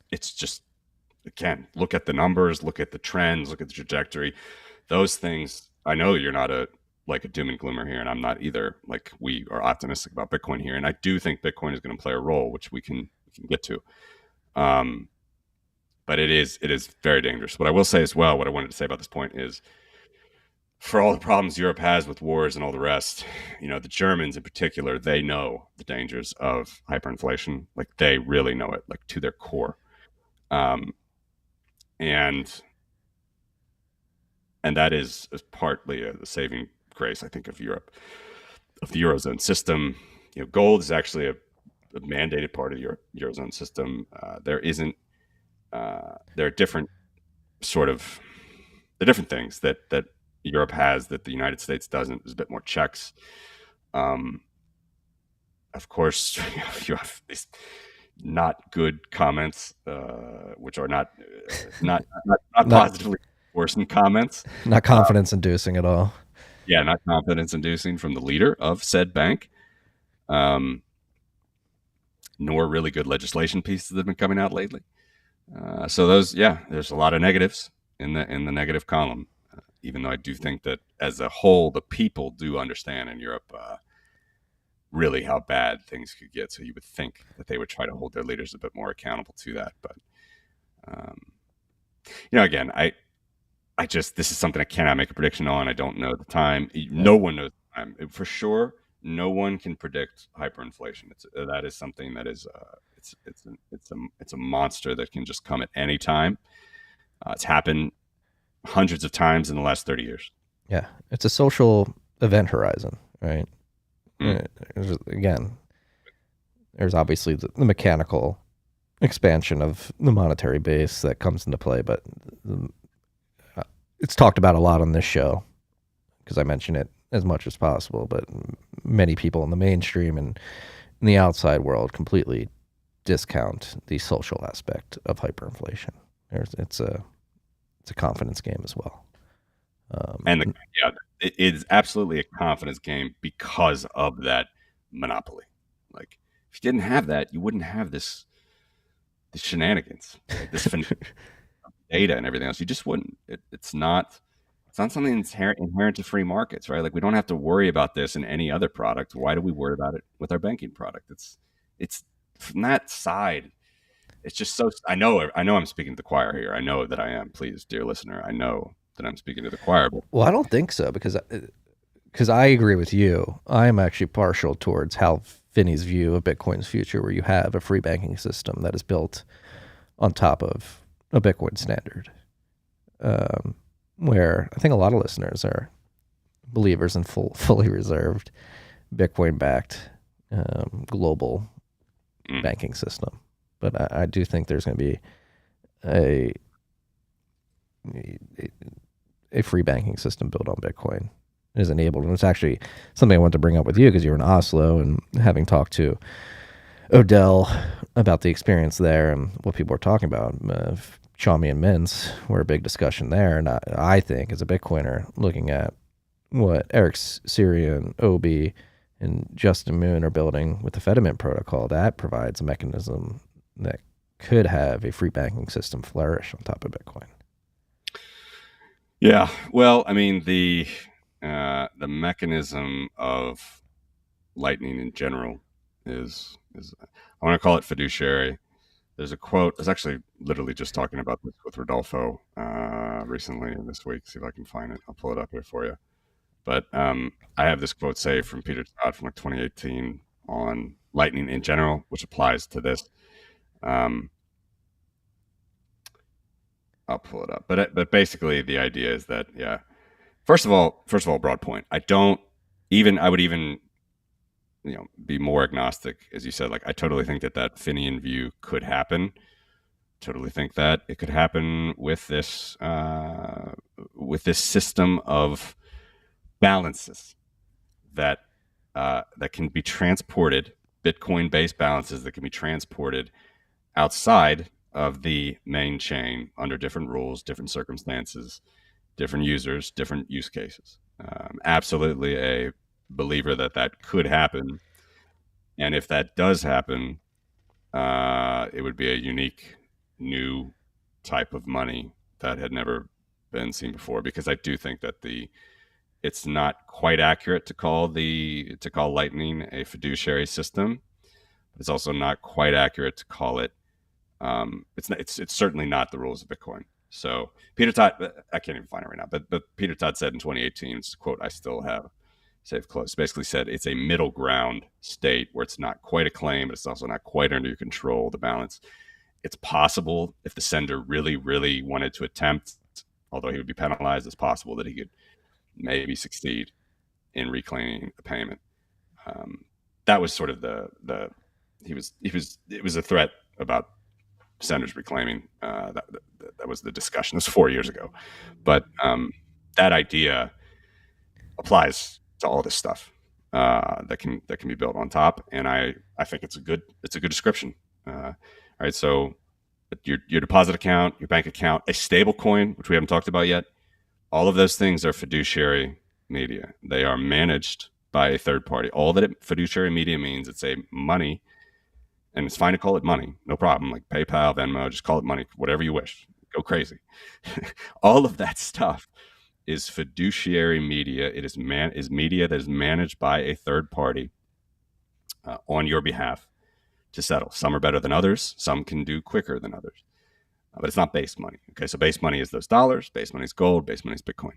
S2: again, look at the numbers, look at the trends, look at the trajectory. Those things, I know you're not a doom and gloomer here, and I'm not either. Like, we are optimistic about Bitcoin here, and I do think Bitcoin is going to play a role, which we can get to. But it is very dangerous. What I will say as well, what I wanted to say about this point is, for all the problems Europe has with wars and all the rest, the Germans in particular, they know the dangers of hyperinflation. Like, they really know it, like, to their core. And that is partly the saving grace, I think, of Europe, of the Eurozone system. Gold is actually a mandated part of the Eurozone system. There are different things that Europe has that the United States doesn't. There's a bit more checks. Of course, you have these not good comments, which are not positively enforcing comments.
S1: Not confidence inducing at all.
S2: Yeah, not confidence inducing from the leader of said bank. Nor really good legislation pieces that have been coming out lately. So those, there's a lot of negatives in the negative column. Even though I do think that as a whole, the people do understand in Europe really how bad things could get. So you would think that they would try to hold their leaders a bit more accountable to that. But again, I just, this is something I cannot make a prediction on. I don't know the time. No one knows the time for sure. No one can predict hyperinflation. That is something that is it's a monster that can just come at any time. It's happened hundreds of times in the last 30 years.
S1: Yeah, it's a social event horizon, right? Again, there's obviously the mechanical expansion of the monetary base that comes into play, but it's talked about a lot on this show because I mention it as much as possible, but many people in the mainstream and in the outside world completely discount the social aspect of hyperinflation. It's a confidence game as well.
S2: And it is absolutely a confidence game because of that monopoly. Like, if you didn't have that, you wouldn't have this shenanigans, right? This data and everything else. You just wouldn't. It's not something that's inherent to free markets, right? Like, we don't have to worry about this in any other product. Why do we worry about it with our banking product? It's from that side. It's just so. I know I'm speaking to the choir here. I know that I am. Please, dear listener, I know that I'm speaking to the choir. But
S1: well, I don't think so because I agree with you. I'm actually partial towards Hal Finney's view of Bitcoin's future, where you have a free banking system that is built on top of a Bitcoin standard. Where I think a lot of listeners are believers in fully reserved Bitcoin-backed global banking system. But I do think there's going to be a free banking system built on Bitcoin is enabled. And it's actually something I want to bring up with you because you're in Oslo, and having talked to Odell about the experience there and what people were talking about. Chaumy and Mintz were a big discussion there. And I think, as a Bitcoiner, looking at what Eric Sirian, Obi, and Justin Moon are building with the Fedimint protocol, that provides a mechanism that could have a free banking system flourish on top of Bitcoin.
S2: Yeah, well, I mean, the mechanism of Lightning in general is I want to call it fiduciary. There's a quote. I was actually literally just talking about this with Rodolfo recently this week. See if I can find it. I'll pull it up here for you. But I have this quote saved from Peter Todd from like 2018 on Lightning in general, which applies to this. I'll pull it up. But basically, the idea is that, yeah. First of all, broad point. I would even be more agnostic, as you said. Like, I totally think that Finian view could happen. Totally think that it could happen with this system of balances that can be transported, Bitcoin-based balances that can be transported outside of the main chain under different rules, different circumstances, different users, different use cases. Absolutely a believer that could happen. And if that does happen, it would be a unique new type of money that had never been seen before, because I do think that it's not quite accurate to call Lightning a fiduciary system. It's also not quite accurate to call it. It's certainly not the rules of Bitcoin. So Peter Todd, I can't even find it right now, but Peter Todd said in 2018, it's a quote I still have saved close, basically said it's a middle ground state where it's not quite a claim, but it's also not quite under your control, the balance. It's possible, if the sender really, really wanted to attempt, although he would be penalized, it's possible that he could maybe succeed in reclaiming the payment. That was sort of it was a threat about senders reclaiming. That was the discussion. This was 4 years ago, but that idea applies to all this stuff that can be built on top, and I think it's a good description. All right, so your deposit account, your bank account, a stable coin, which we haven't talked about yet, all of those things are fiduciary media. They are managed by a third party. All that fiduciary media means, it's a money. And it's fine to call it money, no problem. Like PayPal, Venmo, just call it money, whatever you wish. Go crazy. All of that stuff is fiduciary media. It is media that is managed by a third party on your behalf to settle. Some are better than others. Some can do quicker than others. But it's not base money. Okay, so base money is those dollars. Base money is gold. Base money is Bitcoin.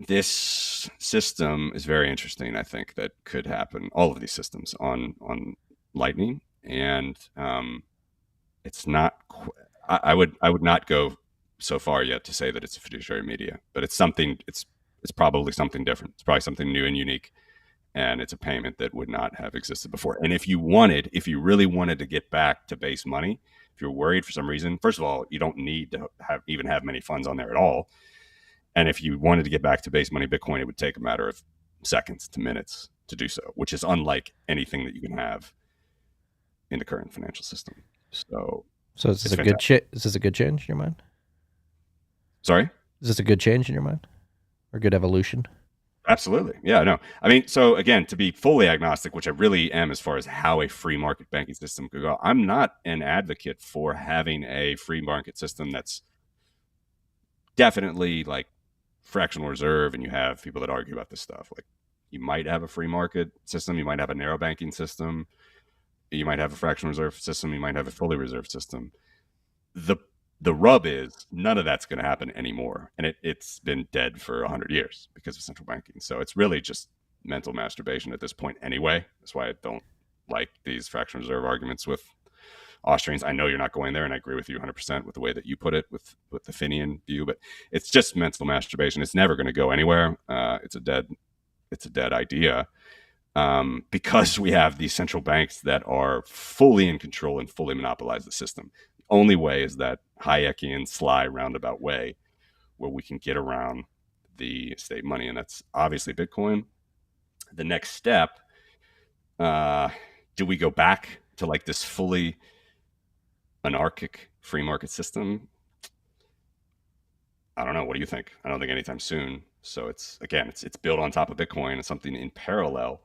S2: This system is very interesting. I think that could happen. All of these systems on Lightning, and it's not. I would not go so far yet to say that it's a fiduciary media, but it's something. It's probably something different. It's probably something new and unique, and it's a payment that would not have existed before. And if you really wanted to get back to base money, if you're worried for some reason, first of all, you don't need to have many funds on there at all. And if you wanted to get back to base money Bitcoin, it would take a matter of seconds to minutes to do so, which is unlike anything that you can have in the current financial system. So
S1: is this a good is this a good change in your mind?
S2: Sorry?
S1: Is this a good change in your mind? Or good evolution?
S2: Absolutely. Yeah, no. I mean, so again, to be fully agnostic, which I really am as far as how a free market banking system could go, I'm not an advocate for having a free market system that's definitely like fractional reserve, and you have people that argue about this stuff. Like, you might have a free market system, you might have a narrow banking system, you might have a fractional reserve system, you might have a fully reserved system. The rub is none of that's going to happen anymore, and it's been dead for 100 years because of central banking. So it's really just mental masturbation at this point anyway. That's why I don't like these fractional reserve arguments with Austrians. I know you're not going there, and I agree with you 100% with the way that you put it with the Finian view, but it's just mental masturbation. It's never going to go anywhere. It's a dead idea, because we have these central banks that are fully in control and fully monopolize the system. The only way is that Hayekian, sly, roundabout way where we can get around the state money, and that's obviously Bitcoin. The next step, do we go back to like this fully anarchic free market system? I don't know. What do you think? I don't think anytime soon. So it's built on top of Bitcoin. It's something in parallel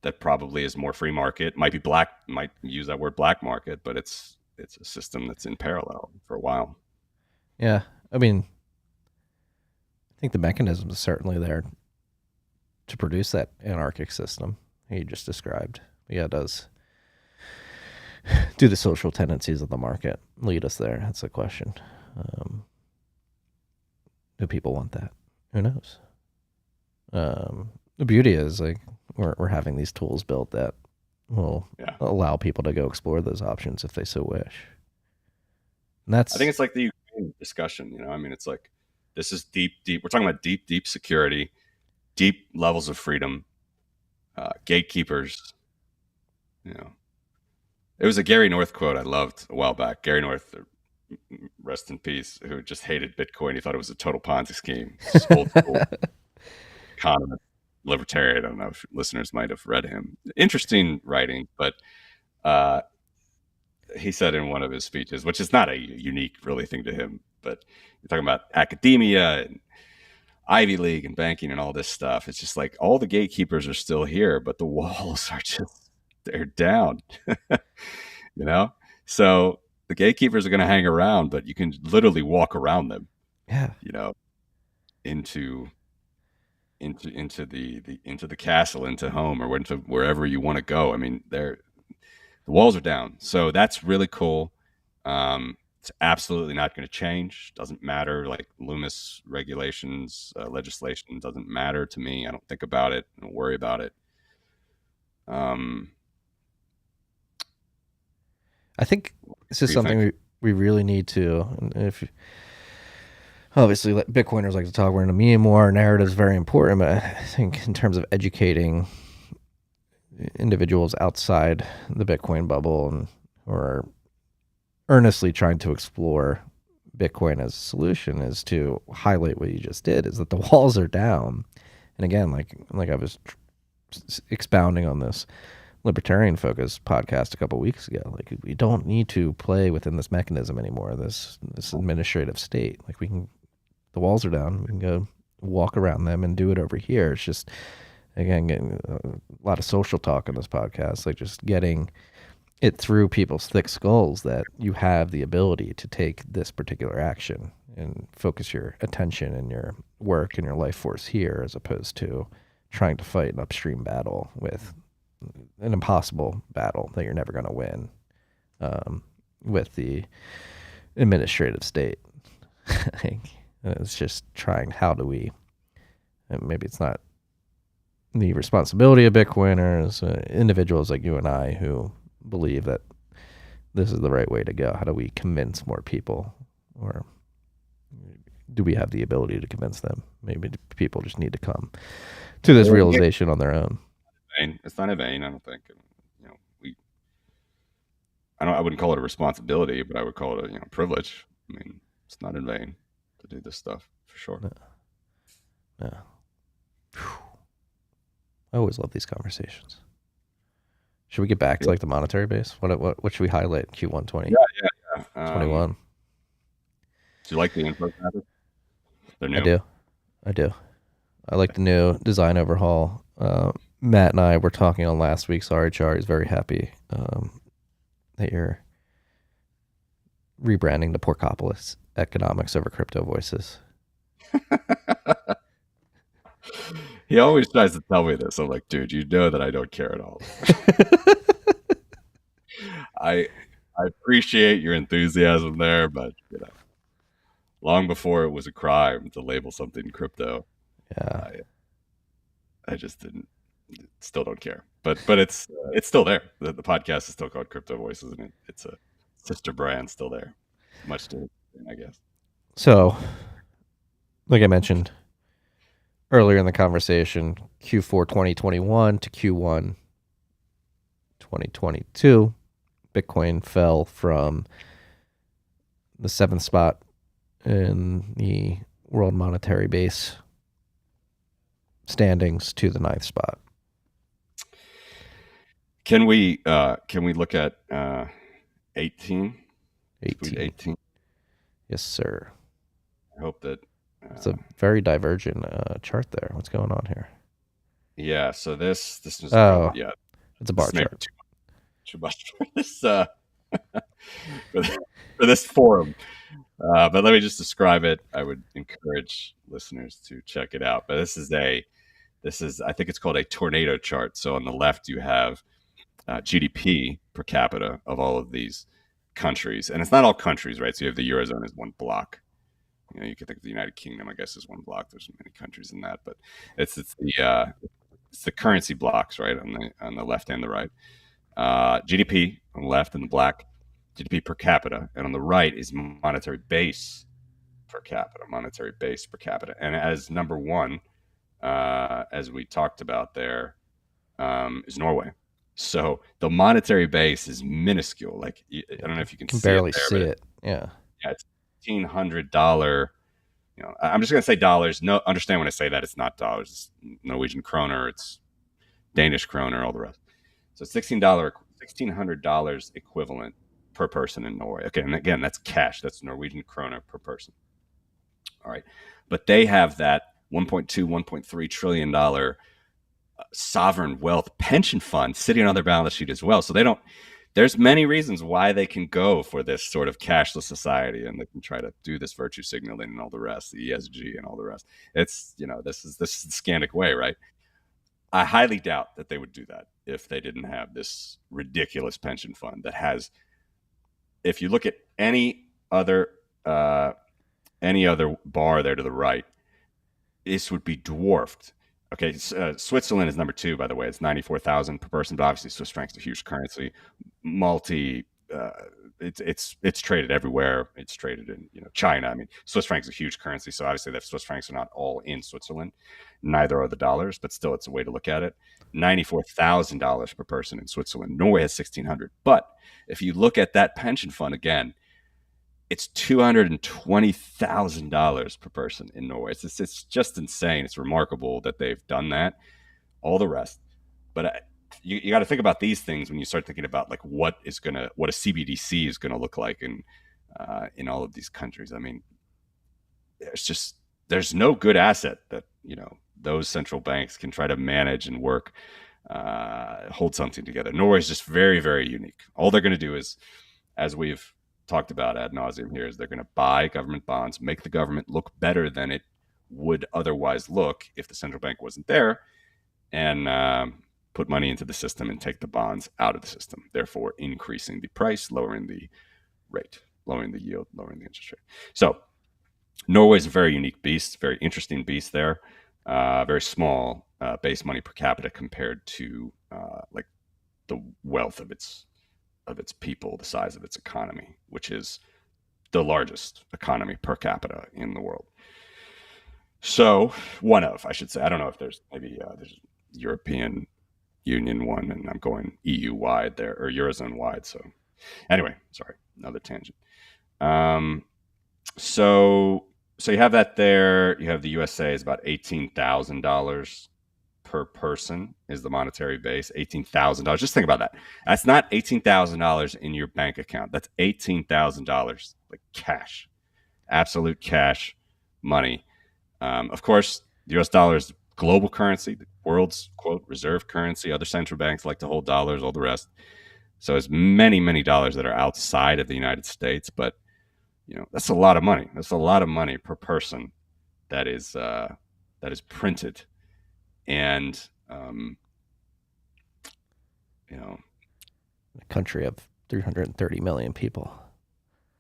S2: that probably is more free market. Might use that word black market, but it's a system that's in parallel for a while.
S1: Yeah, I mean, I think the mechanism is certainly there to produce that anarchic system you just described. Yeah, it does. Do the social tendencies of the market lead us there? That's the question. Do people want that? Who knows? The beauty is, like, we're having these tools built that will allow people to go explore those options if they so wish. And I
S2: think it's like the Ukraine discussion. I mean, it's like, this is deep. We're talking about deep security, deep levels of freedom, gatekeepers. It was a Gary North quote I loved a while back. Gary North, rest in peace, who just hated Bitcoin. He thought it was a total Ponzi scheme. Just old school economist, libertarian. I don't know if listeners might have read him. Interesting writing, but he said in one of his speeches, which is not a unique really thing to him, but you're talking about academia and Ivy League and banking and all this stuff. It's just like all the gatekeepers are still here, but the walls are they're down. So the gatekeepers are going to hang around, but you can literally walk around them.
S1: Yeah.
S2: Into the castle, into home, or into wherever you want to go. I mean, the walls are down. So that's really cool. It's absolutely not going to change. Doesn't matter. Like Loomis regulations, legislation doesn't matter to me. I don't think about it. I don't worry about it.
S1: I think this is something we really need to, if obviously Bitcoiners like to talk, we're in a meme war, narrative is very important, but I think in terms of educating individuals outside the Bitcoin bubble and who are earnestly trying to explore Bitcoin as a solution, is to highlight what you just did, is that the walls are down. And again, like I was expounding on this libertarian focused podcast a couple of weeks ago, like, we don't need to play within this mechanism anymore, this administrative state. Like, the walls are down, we can go walk around them and do it over here. It's just, again, getting a lot of social talk on this podcast, like just getting it through people's thick skulls that you have the ability to take this particular action and focus your attention and your work and your life force here, as opposed to trying to fight an upstream battle with an impossible battle that you're never going to win with the administrative state. It's just trying, how do we, and maybe it's not the responsibility of Bitcoiners, individuals like you and I who believe that this is the right way to go. How do we convince more people, or do we have the ability to convince them? Maybe people just need to come to this realization on their own.
S2: It's not in vain, I don't think. I wouldn't call it a responsibility, but I would call it a privilege. I mean, it's not in vain to do this stuff, for sure.
S1: No. I always love these conversations. Should we get back to like the monetary base? What should we highlight? Q1 20,
S2: Yeah.
S1: 21.
S2: Do you like the info graphics? They're new.
S1: I do. I like the new design overhaul. Matt and I were talking on last week's RHR. He's very happy that you're rebranding the Porkopolis economics over crypto voices.
S2: He always tries to tell me this. I'm like, dude, you know that I don't care at all. I appreciate your enthusiasm there, but long before it was a crime to label something crypto,
S1: Yeah.
S2: I just didn't. Still don't care. But it's still there. The podcast is still called Crypto Voices, and it's a sister brand still there. Much to, I guess.
S1: So, like I mentioned earlier in the conversation, Q4 2021 to Q1 2022, Bitcoin fell from the 7th spot in the world monetary base standings to the 9th spot.
S2: Can we look at 18? 18.
S1: Yes, sir.
S2: I hope that
S1: it's a very divergent chart there. What's going on here?
S2: Yeah, so this was
S1: it's a bar chart.
S2: Too much for this for this forum. But let me just describe it. I would encourage listeners to check it out. But this is I think it's called a tornado chart. So on the left you have GDP per capita of all of these countries, and it's not all countries, right? So you have the Eurozone as one block. You could think of the United Kingdom, I guess, as one block. There's many countries in that, but it's the currency blocks, right, on the left and the right. GDP on the left and the black, GDP per capita, and on the right is monetary base per capita. And as number one, as we talked about there, is Norway. So the monetary base is minuscule. Like, I don't know if you can see
S1: barely
S2: it there,
S1: see it. Yeah,
S2: it's $1,500. I'm just going to say dollars. No, understand when I say that it's not dollars. It's Norwegian kroner. It's Danish kroner. All the rest. So $1,600 equivalent per person in Norway. Okay, and again, that's cash. That's Norwegian kroner per person. All right, but they have that $1.3 trillion sovereign wealth pension fund sitting on their balance sheet as well. So they don't. There's many reasons why they can go for this sort of cashless society, and they can try to do this virtue signaling and all the rest, the ESG and all the rest. It's this is the Scandic way, right? I highly doubt that they would do that if they didn't have this ridiculous pension fund that has. If you look at any other bar there to the right, this would be dwarfed. Okay, Switzerland is number 2, by the way. It's 94,000 per person, but obviously Swiss franc's a huge currency. It's traded everywhere. It's traded in China. I mean, Swiss franc's a huge currency, so obviously the Swiss francs are not all in Switzerland. Neither are the dollars, but still, it's a way to look at it. $94,000 per person in Switzerland. Norway has $1,600. But if you look at that pension fund again, it's $220,000 per person in Norway. It's just insane. It's remarkable that they've done that. All the rest, but you got to think about these things when you start thinking about like what a CBDC is gonna look like in all of these countries. I mean, there's no good asset that those central banks can try to manage and work, hold something together. Norway is just very, very unique. All they're going to do is, as we've talked about ad nauseum here, is they're going to buy government bonds, make the government look better than it would otherwise look if the central bank wasn't there, and put money into the system and take the bonds out of the system, therefore increasing the price, lowering the rate, lowering the yield, lowering the interest rate. So Norway is a very unique beast, very interesting beast there, very small base money per capita compared to like the wealth of its people, the size of its economy, which is the largest economy per capita in the world. So I should say, I don't know if there's there's European Union one, and I'm going EU wide there, or Eurozone wide. So anyway, sorry, another tangent. So you have that there. You have the USA is about $18,000 per person is the monetary base. $18,000. Just think about that. That's not $18,000 in your bank account. That's $18,000 like cash, absolute cash money. Of course, the U.S. dollar is global currency, the world's quote reserve currency. Other central banks like to hold dollars, all the rest. So it's many, many dollars that are outside of the United States, but that's a lot of money. That's a lot of money per person that is printed, and
S1: A country of 330 million people.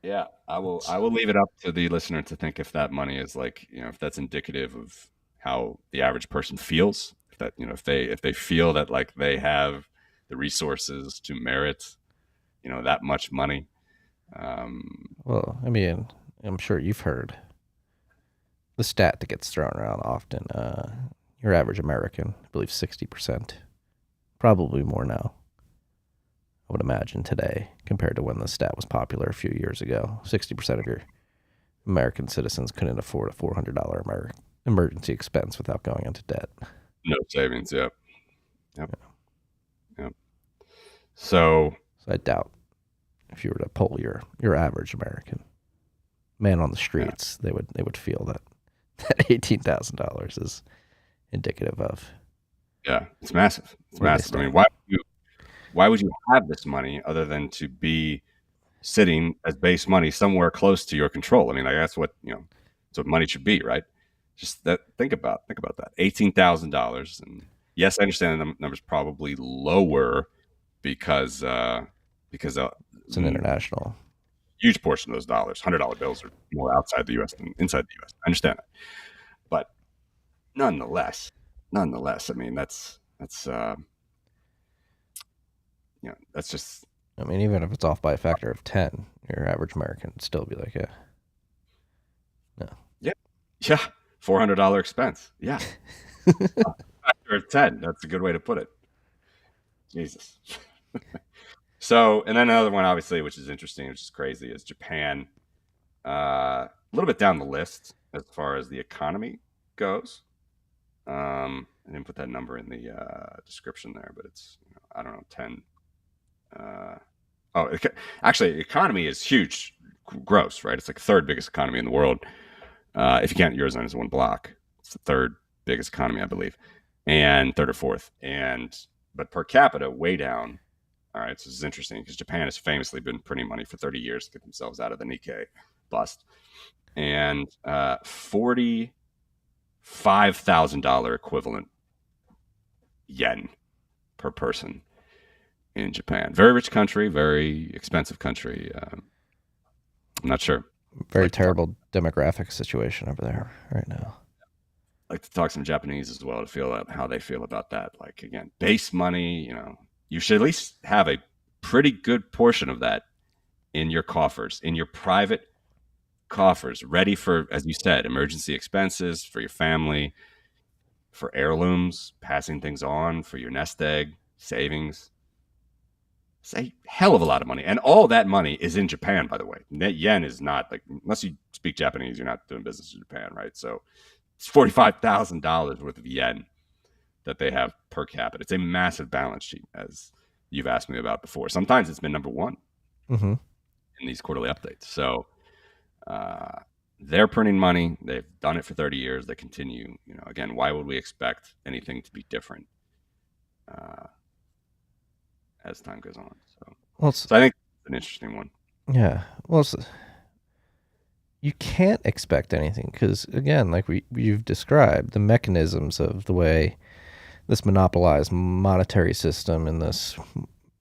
S2: Yeah, I will leave it up to the listener to think if that money is like, if that's indicative of how the average person feels. If that, if they feel that like they have the resources to merit, that much money.
S1: Well, I mean, I'm sure you've heard the stat that gets thrown around often. Your average American, I believe 60%, probably more now, I would imagine today, compared to when the stat was popular a few years ago. 60% of your American citizens couldn't afford a $400 emergency expense without going into debt.
S2: No savings, yep. So
S1: I doubt if you were to poll your average American man on the streets, they would feel that $18,000 is indicative of.
S2: Yeah, it's massive. It's massive. I mean, why would you have this money other than to be sitting as base money somewhere close to your control? I mean, like that's what money should be, right? Just think about that. $18,000, and yes, I understand the number's probably lower because
S1: It's an international.
S2: Huge portion of those dollars, $100 bills, are more outside the U.S. than inside the U.S. I understand that, but nonetheless, I mean, that's just.
S1: I mean, even if it's off by a factor of 10, your average American would still be like, no.
S2: Yeah, $400 expense. Yeah, factor of 10. That's a good way to put it. Jesus. So, and then another one, obviously, which is interesting, which is crazy, is Japan. A little bit down the list as far as the economy goes. I didn't put that number in the description there, but it's, I don't know, 10. Actually, the economy is huge, gross, right? It's like the third biggest economy in the world. If you count Eurozone as one block, it's the third biggest economy, I believe, and third or fourth. But per capita, way down. All right, so this is interesting because Japan has famously been printing money for 30 years to get themselves out of the Nikkei bust. And $45,000 equivalent yen per person in Japan. Very rich country, very expensive country. I'm not sure.
S1: Very terrible demographic situation over there right now.
S2: I like to talk some Japanese as well to feel out how they feel about that. Like, again, base money, you should at least have a pretty good portion of that in your coffers, in your private coffers, ready for, as you said, emergency expenses, for your family, for heirlooms, passing things on, for your nest egg, savings. It's a hell of a lot of money. And all that money is in Japan, by the way. Yen is not, like, unless you speak Japanese, you're not doing business in Japan, right? So it's $45,000 worth of yen that they have per capita. It's a massive balance sheet, as you've asked me about before. Sometimes it's been number one in these quarterly updates. So they're printing money. They've done it for 30 years. They continue. Again, why would we expect anything to be different as time goes on? So I think it's an interesting one.
S1: Yeah. Well, you can't expect anything because, again, like you've described, the mechanisms of the way this monopolized monetary system and this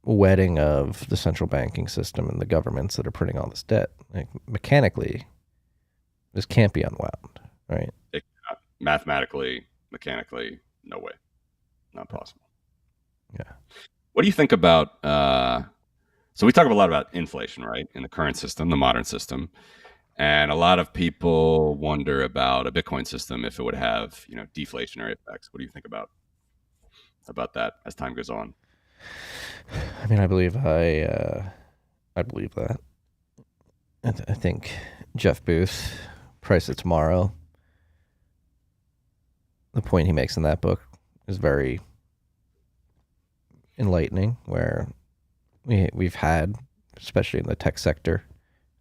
S1: wedding of the central banking system and the governments that are printing all this debt, like mechanically, this can't be unwound, right?
S2: It cannot. Mathematically, mechanically, no way. Not possible.
S1: Yeah.
S2: What do you think about, so we talk a lot about inflation, right? In the current system, the modern system. And a lot of people wonder about a Bitcoin system, if it would have, deflationary effects. What do you think about that as time goes on?
S1: I mean, I believe that. I think Jeff Booth, Price of Tomorrow, the point he makes in that book is very enlightening, where we've had, especially in the tech sector,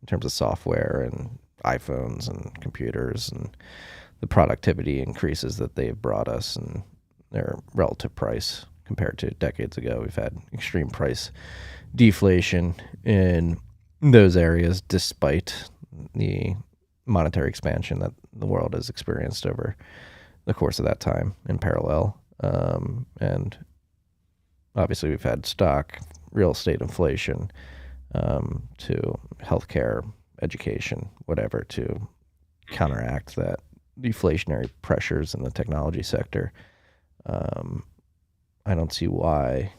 S1: in terms of software and iPhones and computers and the productivity increases that they've brought us and their relative price compared to decades ago. We've had extreme price deflation in those areas despite the monetary expansion that the world has experienced over the course of that time in parallel. And obviously, we've had stock, real estate inflation, to healthcare, education, whatever, to counteract that deflationary pressures in the technology sector. I don't see why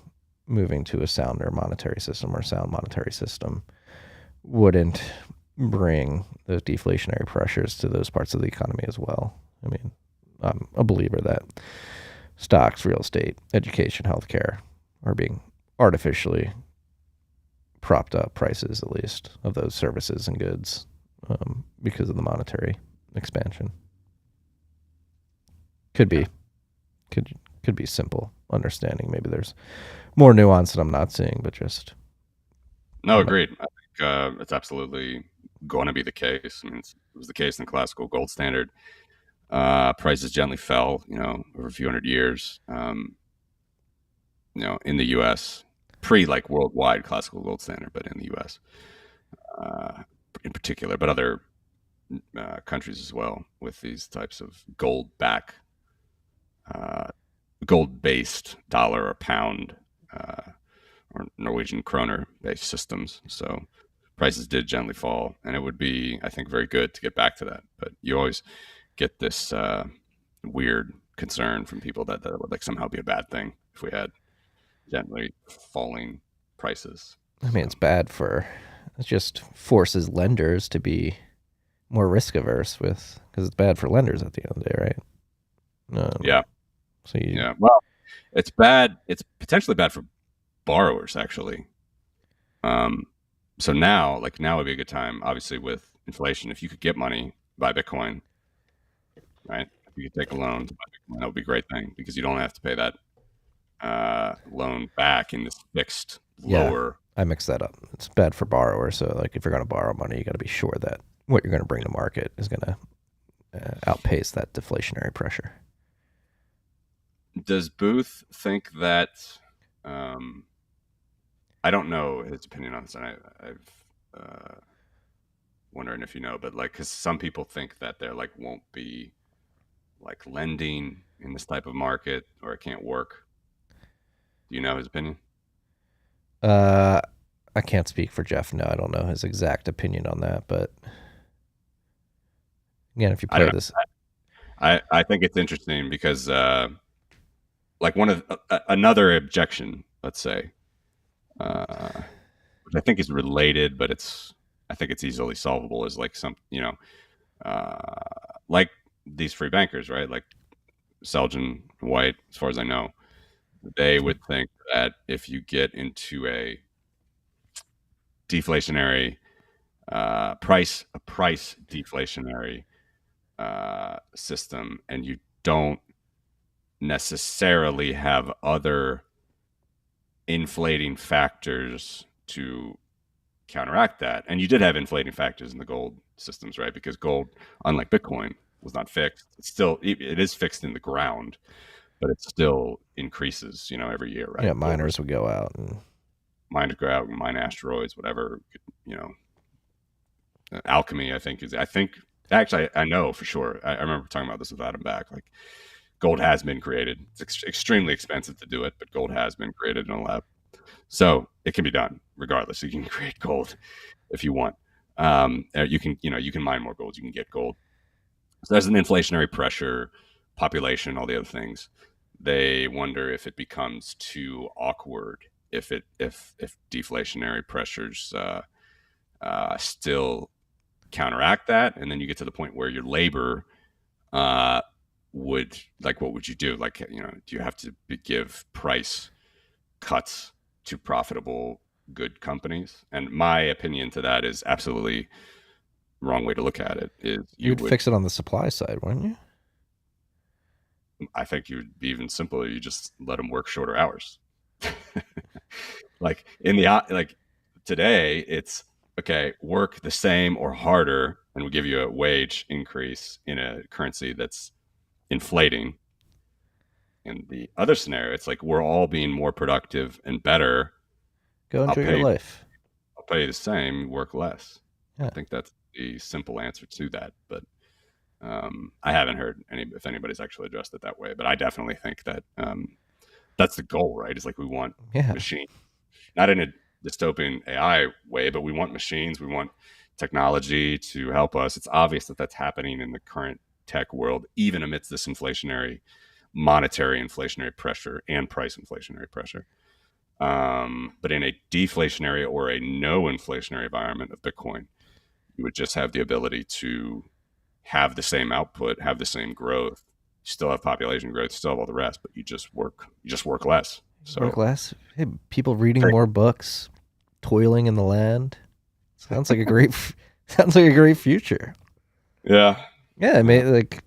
S1: moving to a sounder monetary system or sound monetary system wouldn't bring those deflationary pressures to those parts of the economy as well. I mean, I'm a believer that stocks, real estate, education, healthcare are being artificially propped up prices, at least, of those services and goods because of the monetary expansion. Could be simple understanding. Maybe there's more nuance that I'm not seeing, but just
S2: No, agreed. I think it's absolutely going to be the case. I mean, it was the case in the classical gold standard. Prices gently fell, over a few hundred years. In the U.S., like worldwide classical gold standard, but in the U.S. In particular, but other countries as well, with these types of gold-based dollar or pound or Norwegian kroner based systems. So prices did gently fall, and it would be, I think, very good to get back to that. But you always get this weird concern from people that would like somehow be a bad thing if we had gently falling prices.
S1: I mean, it's bad it just forces lenders to be more risk averse because it's bad for lenders at the end of the day, right?
S2: Yeah.
S1: So
S2: yeah. Well, it's bad. It's potentially bad for borrowers, actually. So now would be a good time, obviously, with inflation. If you could get money, buy Bitcoin, right? If you could take a loan to buy Bitcoin, that would be a great thing because you don't have to pay that loan back in this fixed lower.
S1: I mixed that up. It's bad for borrowers. So, like, if you're going to borrow money, you got to be sure that what you're going to bring to market is going to outpace that deflationary pressure.
S2: Does Booth think that? I don't know his opinion on this, and I've wondering if you know, but like, because some people think that there like won't be like lending in this type of market, or it can't work. Do you know his opinion?
S1: I can't speak for Jeff. No, I don't know his exact opinion on that. But again, if you play this,
S2: I think it's interesting because like one of another objection, let's say, which I think is related, but I think it's easily solvable. Is like like these free bankers, right? Like Selgin, White, as far as I know, they would think that if you get into a deflationary price deflationary system, and you don't necessarily have other inflating factors to counteract that, and you did have inflating factors in the gold systems, right? Because gold, unlike Bitcoin, was not fixed. It is fixed in the ground, but it still increases, every year, right?
S1: Yeah, miners would go out and
S2: mine asteroids, whatever, alchemy. I think actually I know for sure. I remember talking about this with Adam back. Like, gold has been created. It's extremely expensive to do it, but gold has been created in a lab, so it can be done regardless. You can create gold if you want. You can mine more gold. You can get gold. So there's an inflationary pressure, population, all the other things. They wonder if it becomes too awkward, if deflationary pressures still counteract that, and then you get to the point where your labor would, like, what would you do? Like, do you have to give price cuts to profitable good companies? And my opinion to that is absolutely wrong way to look at it. Is
S1: you'd fix it on the supply side, wouldn't you?
S2: I think you'd be even simpler. You just let them work shorter hours. Like like today, it's okay. Work the same or harder, and we give you a wage increase in a currency that's inflating. In the other scenario, it's like we're all being more productive and better.
S1: Go
S2: I'll
S1: enjoy your
S2: pay.
S1: life.
S2: I'll pay you the same. Work less. I
S1: Yeah.
S2: think that's the simple answer to that. But I haven't heard if anybody's actually addressed it that way. But I definitely think that that's the goal, right? It's like we want
S1: Yeah.
S2: machine, not in a dystopian AI way, but we want machines. We want technology to help us. It's obvious that that's happening in the current tech world, even amidst this monetary inflationary pressure and price inflationary pressure. But in a deflationary or a no inflationary environment of Bitcoin, you would just have the ability to have the same output, have the same growth, you still have population growth, you still have all the rest, but you just work less.
S1: Work
S2: So
S1: less. Hey, people reading more books, toiling in the land. Sounds like a great. Sounds like a great future.
S2: yeah,
S1: Yeah, I mean, like,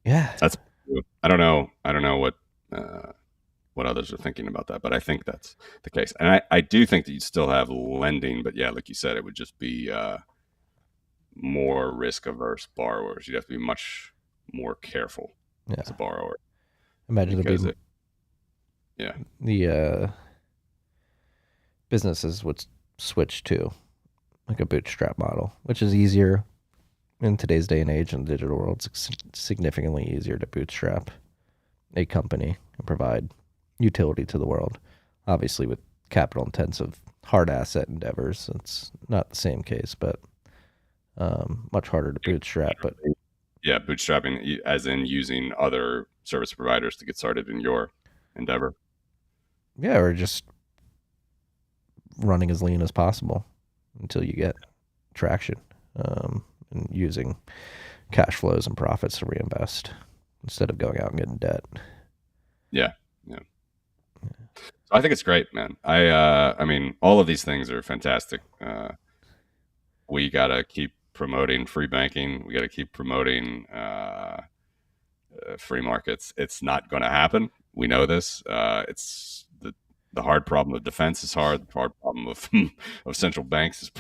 S1: yeah,
S2: that's I don't know what others are thinking about that, but I think that's the case. And I do think that you still have lending, but yeah, like you said, it would just be more risk averse borrowers. You'd have to be much more careful
S1: yeah.
S2: as a borrower
S1: Imagine there'd
S2: because
S1: be
S2: yeah,
S1: the businesses would switch to like a bootstrap model, which is easier in today's day and age in the digital world. It's significantly easier to bootstrap a company and provide utility to the world. Obviously, with capital intensive hard asset endeavors, it's not the same case, but much harder to bootstrap. But
S2: yeah, bootstrapping as in using other service providers to get started in your endeavor.
S1: yeah, or just running as lean as possible until you get traction, and using cash flows and profits to reinvest instead of going out and getting debt.
S2: Yeah, yeah. So I think it's great, man. I mean, all of these things are fantastic. We gotta keep promoting free banking. We gotta keep promoting free markets. It's not going to happen. We know this. It's the hard problem of defense is hard. The hard problem of of central banks is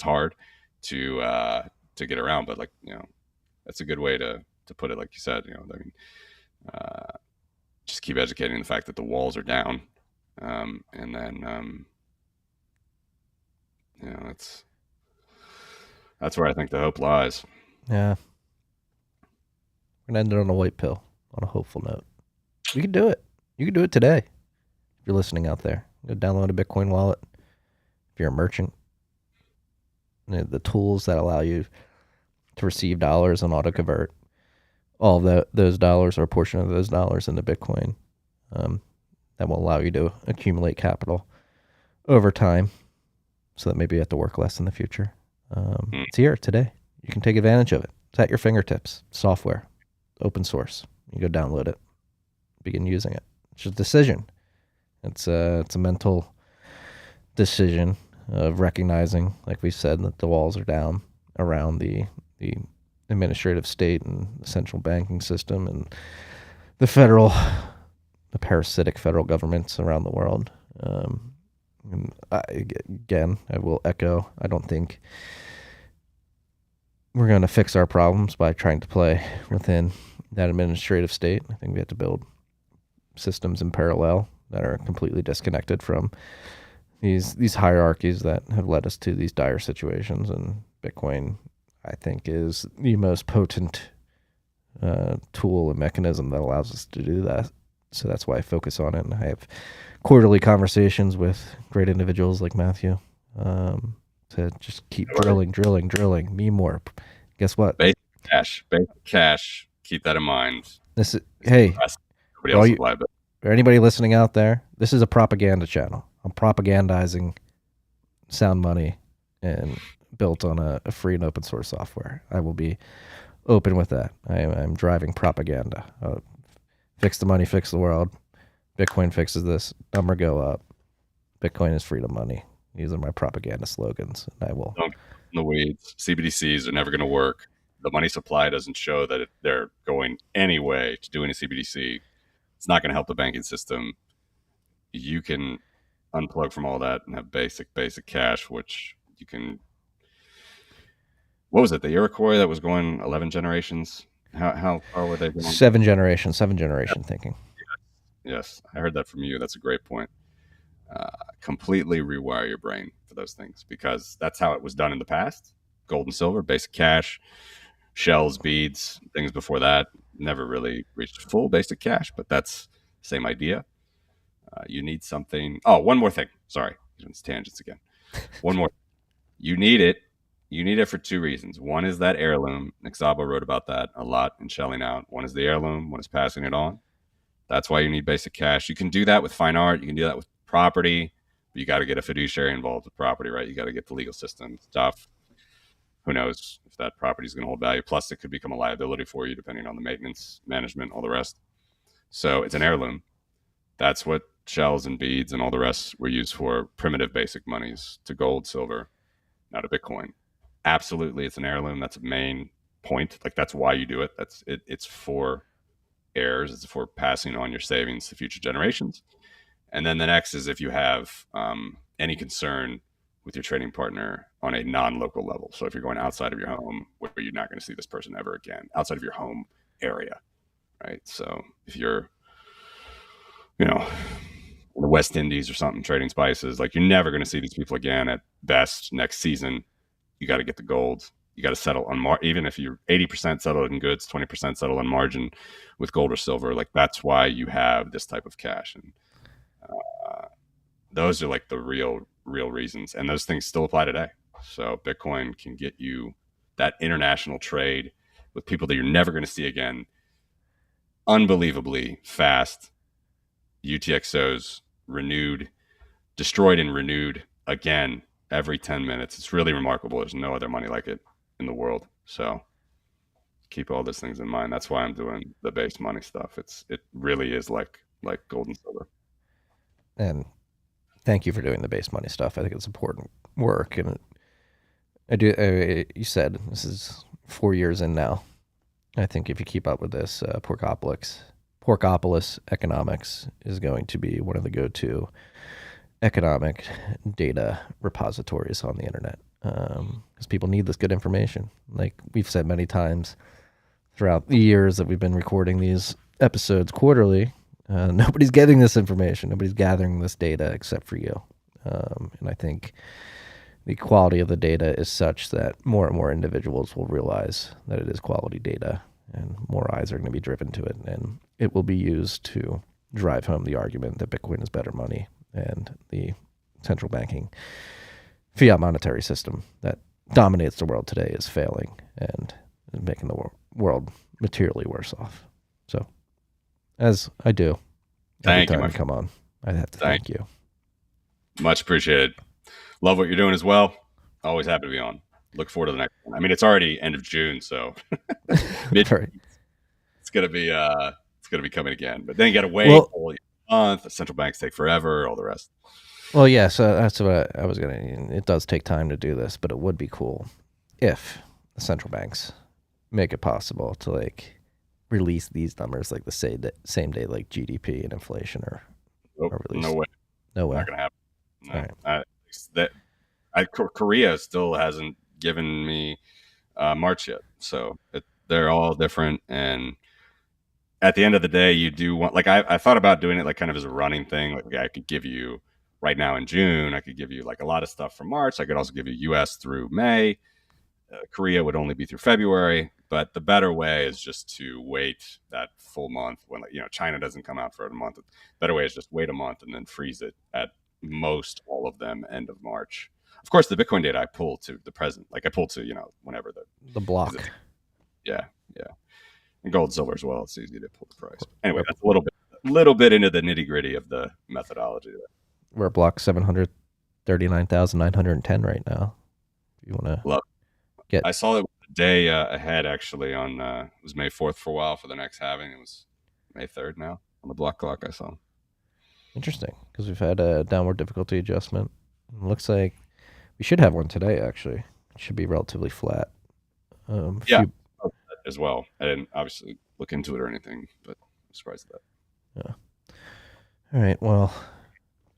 S2: hard to get around. But like that's a good way to put it. Like you said, I mean, just keep educating the fact that the walls are down, and then that's where I think the hope lies.
S1: Yeah. We're going to end it on a white pill, on a hopeful note. You can do it. You can do it today. If you're listening out there, go download a Bitcoin wallet. If you're a merchant, the tools that allow you to receive dollars and auto convert all of those dollars or a portion of those dollars into Bitcoin, that will allow you to accumulate capital over time so that maybe you have to work less in the future. It's here today. You can take advantage of it. It's at your fingertips. Software, open source. You go download it, begin using it. It's a decision. It's a mental decision of recognizing, like we said, that the walls are down around the administrative state and the central banking system and the parasitic federal governments around the world. And I will echo, I don't think we're going to fix our problems by trying to play within that administrative state. I think we have to build systems in parallel that are completely disconnected from these hierarchies that have led us to these dire situations. And Bitcoin, I think, is the most potent tool and mechanism that allows us to do that. So that's why I focus on it. And I have quarterly conversations with great individuals like Matthew to just keep drilling. Me more. Guess what?
S2: Basic cash. Keep that in mind.
S1: Hey,
S2: Everybody else liability.
S1: or anybody listening out there, this is a propaganda channel. I'm propagandizing sound money and built on a free and open source software. I will be open with that. I'm driving propaganda. Fix the money, fix the world. Bitcoin fixes this. Number go up. Bitcoin is freedom money. These are my propaganda slogans, and I will.
S2: Don't get in the weeds. CBDCs are never going to work. the money supply doesn't show that they're going anyway to doing a CBDC, it's not going to help the banking system. You can unplug from all that and have basic cash, which you can. What was it? The Iroquois that was going 11 generations. How far were they going?
S1: Seven generation thinking.
S2: Yes, I heard that from you. That's a great point. Completely rewire your brain for those things, because that's how it was done in the past. Gold and silver, basic cash, shells, beads, things before that never really reached full basic cash, but that's the same idea. You need something. Oh, one more thing. Sorry, it's tangents again. One more. You need it. You need it for two reasons. One is that heirloom. Nick Szabo wrote about that a lot in Shelling Out. One is the heirloom. One is passing it on. That's why you need basic cash. You can do that with fine art. You can do that with property. But you got to get a fiduciary involved with property, right? You got to get the legal system stuff. Who knows if that property is going to hold value? Plus, it could become a liability for you depending on the maintenance, management, all the rest. So it's an heirloom. That's what shells and beads and all the rest were used for. Primitive basic monies to gold, silver, not a Bitcoin. Absolutely, it's an heirloom. That's a main point. Like, that's why you do it. That's it. It's for heirs. It's for passing on your savings to future generations. And then the next is if you have any concern with your trading partner on a non-local level. So if you're going outside of your home, where you're not going to see this person ever again, outside of your home area, right? So if you're, in the West Indies or something, trading spices, like, you're never going to see these people again at best next season. You got to get the gold. You got to settle on even if you're 80% settled in goods, 20% settled on margin with gold or silver. Like, that's why you have this type of cash. And those are like the real reasons. And those things still apply today. So Bitcoin can get you that international trade with people that you're never going to see again. Unbelievably fast. UTXOs destroyed and renewed again every 10 minutes. It's really remarkable. There's no other money like it in the world. So keep all those things in mind. That's why I'm doing the base money stuff. It really is like gold and silver.
S1: And thank you for doing the base money stuff. I think it's important work. And you said this is 4 years in now. I think if you keep up with this, Porkopolis economics is going to be one of the go-to economic data repositories on the internet, because people need this good information. Like we've said many times throughout the years that we've been recording these episodes quarterly, nobody's getting this information. Nobody's gathering this data except for you. And I think the quality of the data is such that more and more individuals will realize that it is quality data, and more eyes are going to be driven to it, and it will be used to drive home the argument that Bitcoin is better money and the central banking fiat monetary system that dominates the world today is failing and is making the world materially worse off. So, as I do every time you come on, I have to thank you.
S2: Much appreciated. Love what you're doing as well. Always happy to be on. Look forward to the next one. I mean, it's already end of June, so it's gonna be coming again. But then you got to wait all month. The central banks take forever. All the rest.
S1: Well, yeah. So that's what I was gonna. It does take time to do this, but it would be cool if the central banks make it possible to like release these numbers like the same day like GDP and inflation are released.
S2: No way. Not gonna happen. No. Right. Korea still hasn't given me March yet, so they're all different. And at the end of the day, you do want, like, I thought about doing it like kind of as a running thing. Like, okay, I could give you right now in June, I could give you like a lot of stuff from March. I could also give you US through May. Korea would only be through February. But the better way is just to wait that full month when, China doesn't come out for a month. The better way is just wait a month and then freeze it at most all of them end of March. Of course, the Bitcoin data I pull to the present. Like I pull to, whenever
S1: the block.
S2: Yeah. And gold and silver as well. It's easy to pull the price. Anyway, that's a little bit into the nitty gritty of the methodology there.
S1: We're at block 739,910 right now. If you want to get.
S2: I saw it a day ahead actually on it was May 4th for a while for the next halving. It was May 3rd now on the block clock I saw.
S1: Interesting, because we've had a downward difficulty adjustment. It looks like we should have one today, actually. It should be relatively flat.
S2: as well. I didn't obviously look into it or anything, but I'm surprised at that.
S1: Yeah. All right. Well,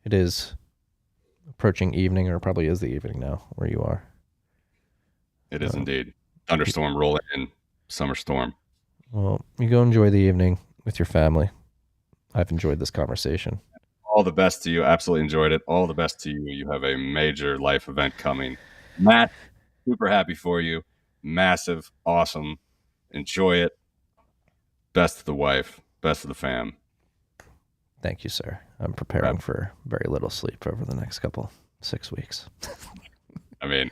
S1: it is approaching evening, or probably is the evening now where you are.
S2: It is indeed. Thunderstorm rolling in, summer storm.
S1: Well, you go enjoy the evening with your family. I've enjoyed this conversation.
S2: All the best to you. Absolutely enjoyed it. All the best to you. You have a major life event coming. Matt, super happy for you. Massive, awesome. Enjoy it. Best to the wife. Best to the fam.
S1: Thank you, sir. I'm preparing for very little sleep over the next 6 weeks.
S2: I mean,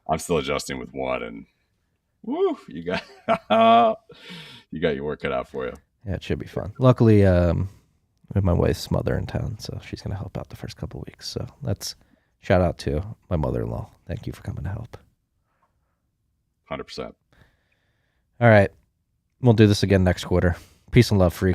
S2: I'm still adjusting with one, and woo, you got your work cut out for you.
S1: Yeah, it should be fun. Luckily, we have my wife's mother in town, so she's going to help out the first couple of weeks. So that's shout out to my mother-in-law. Thank you for coming to help.
S2: 100%.
S1: All right. We'll do this again next quarter. Peace and love, freaks.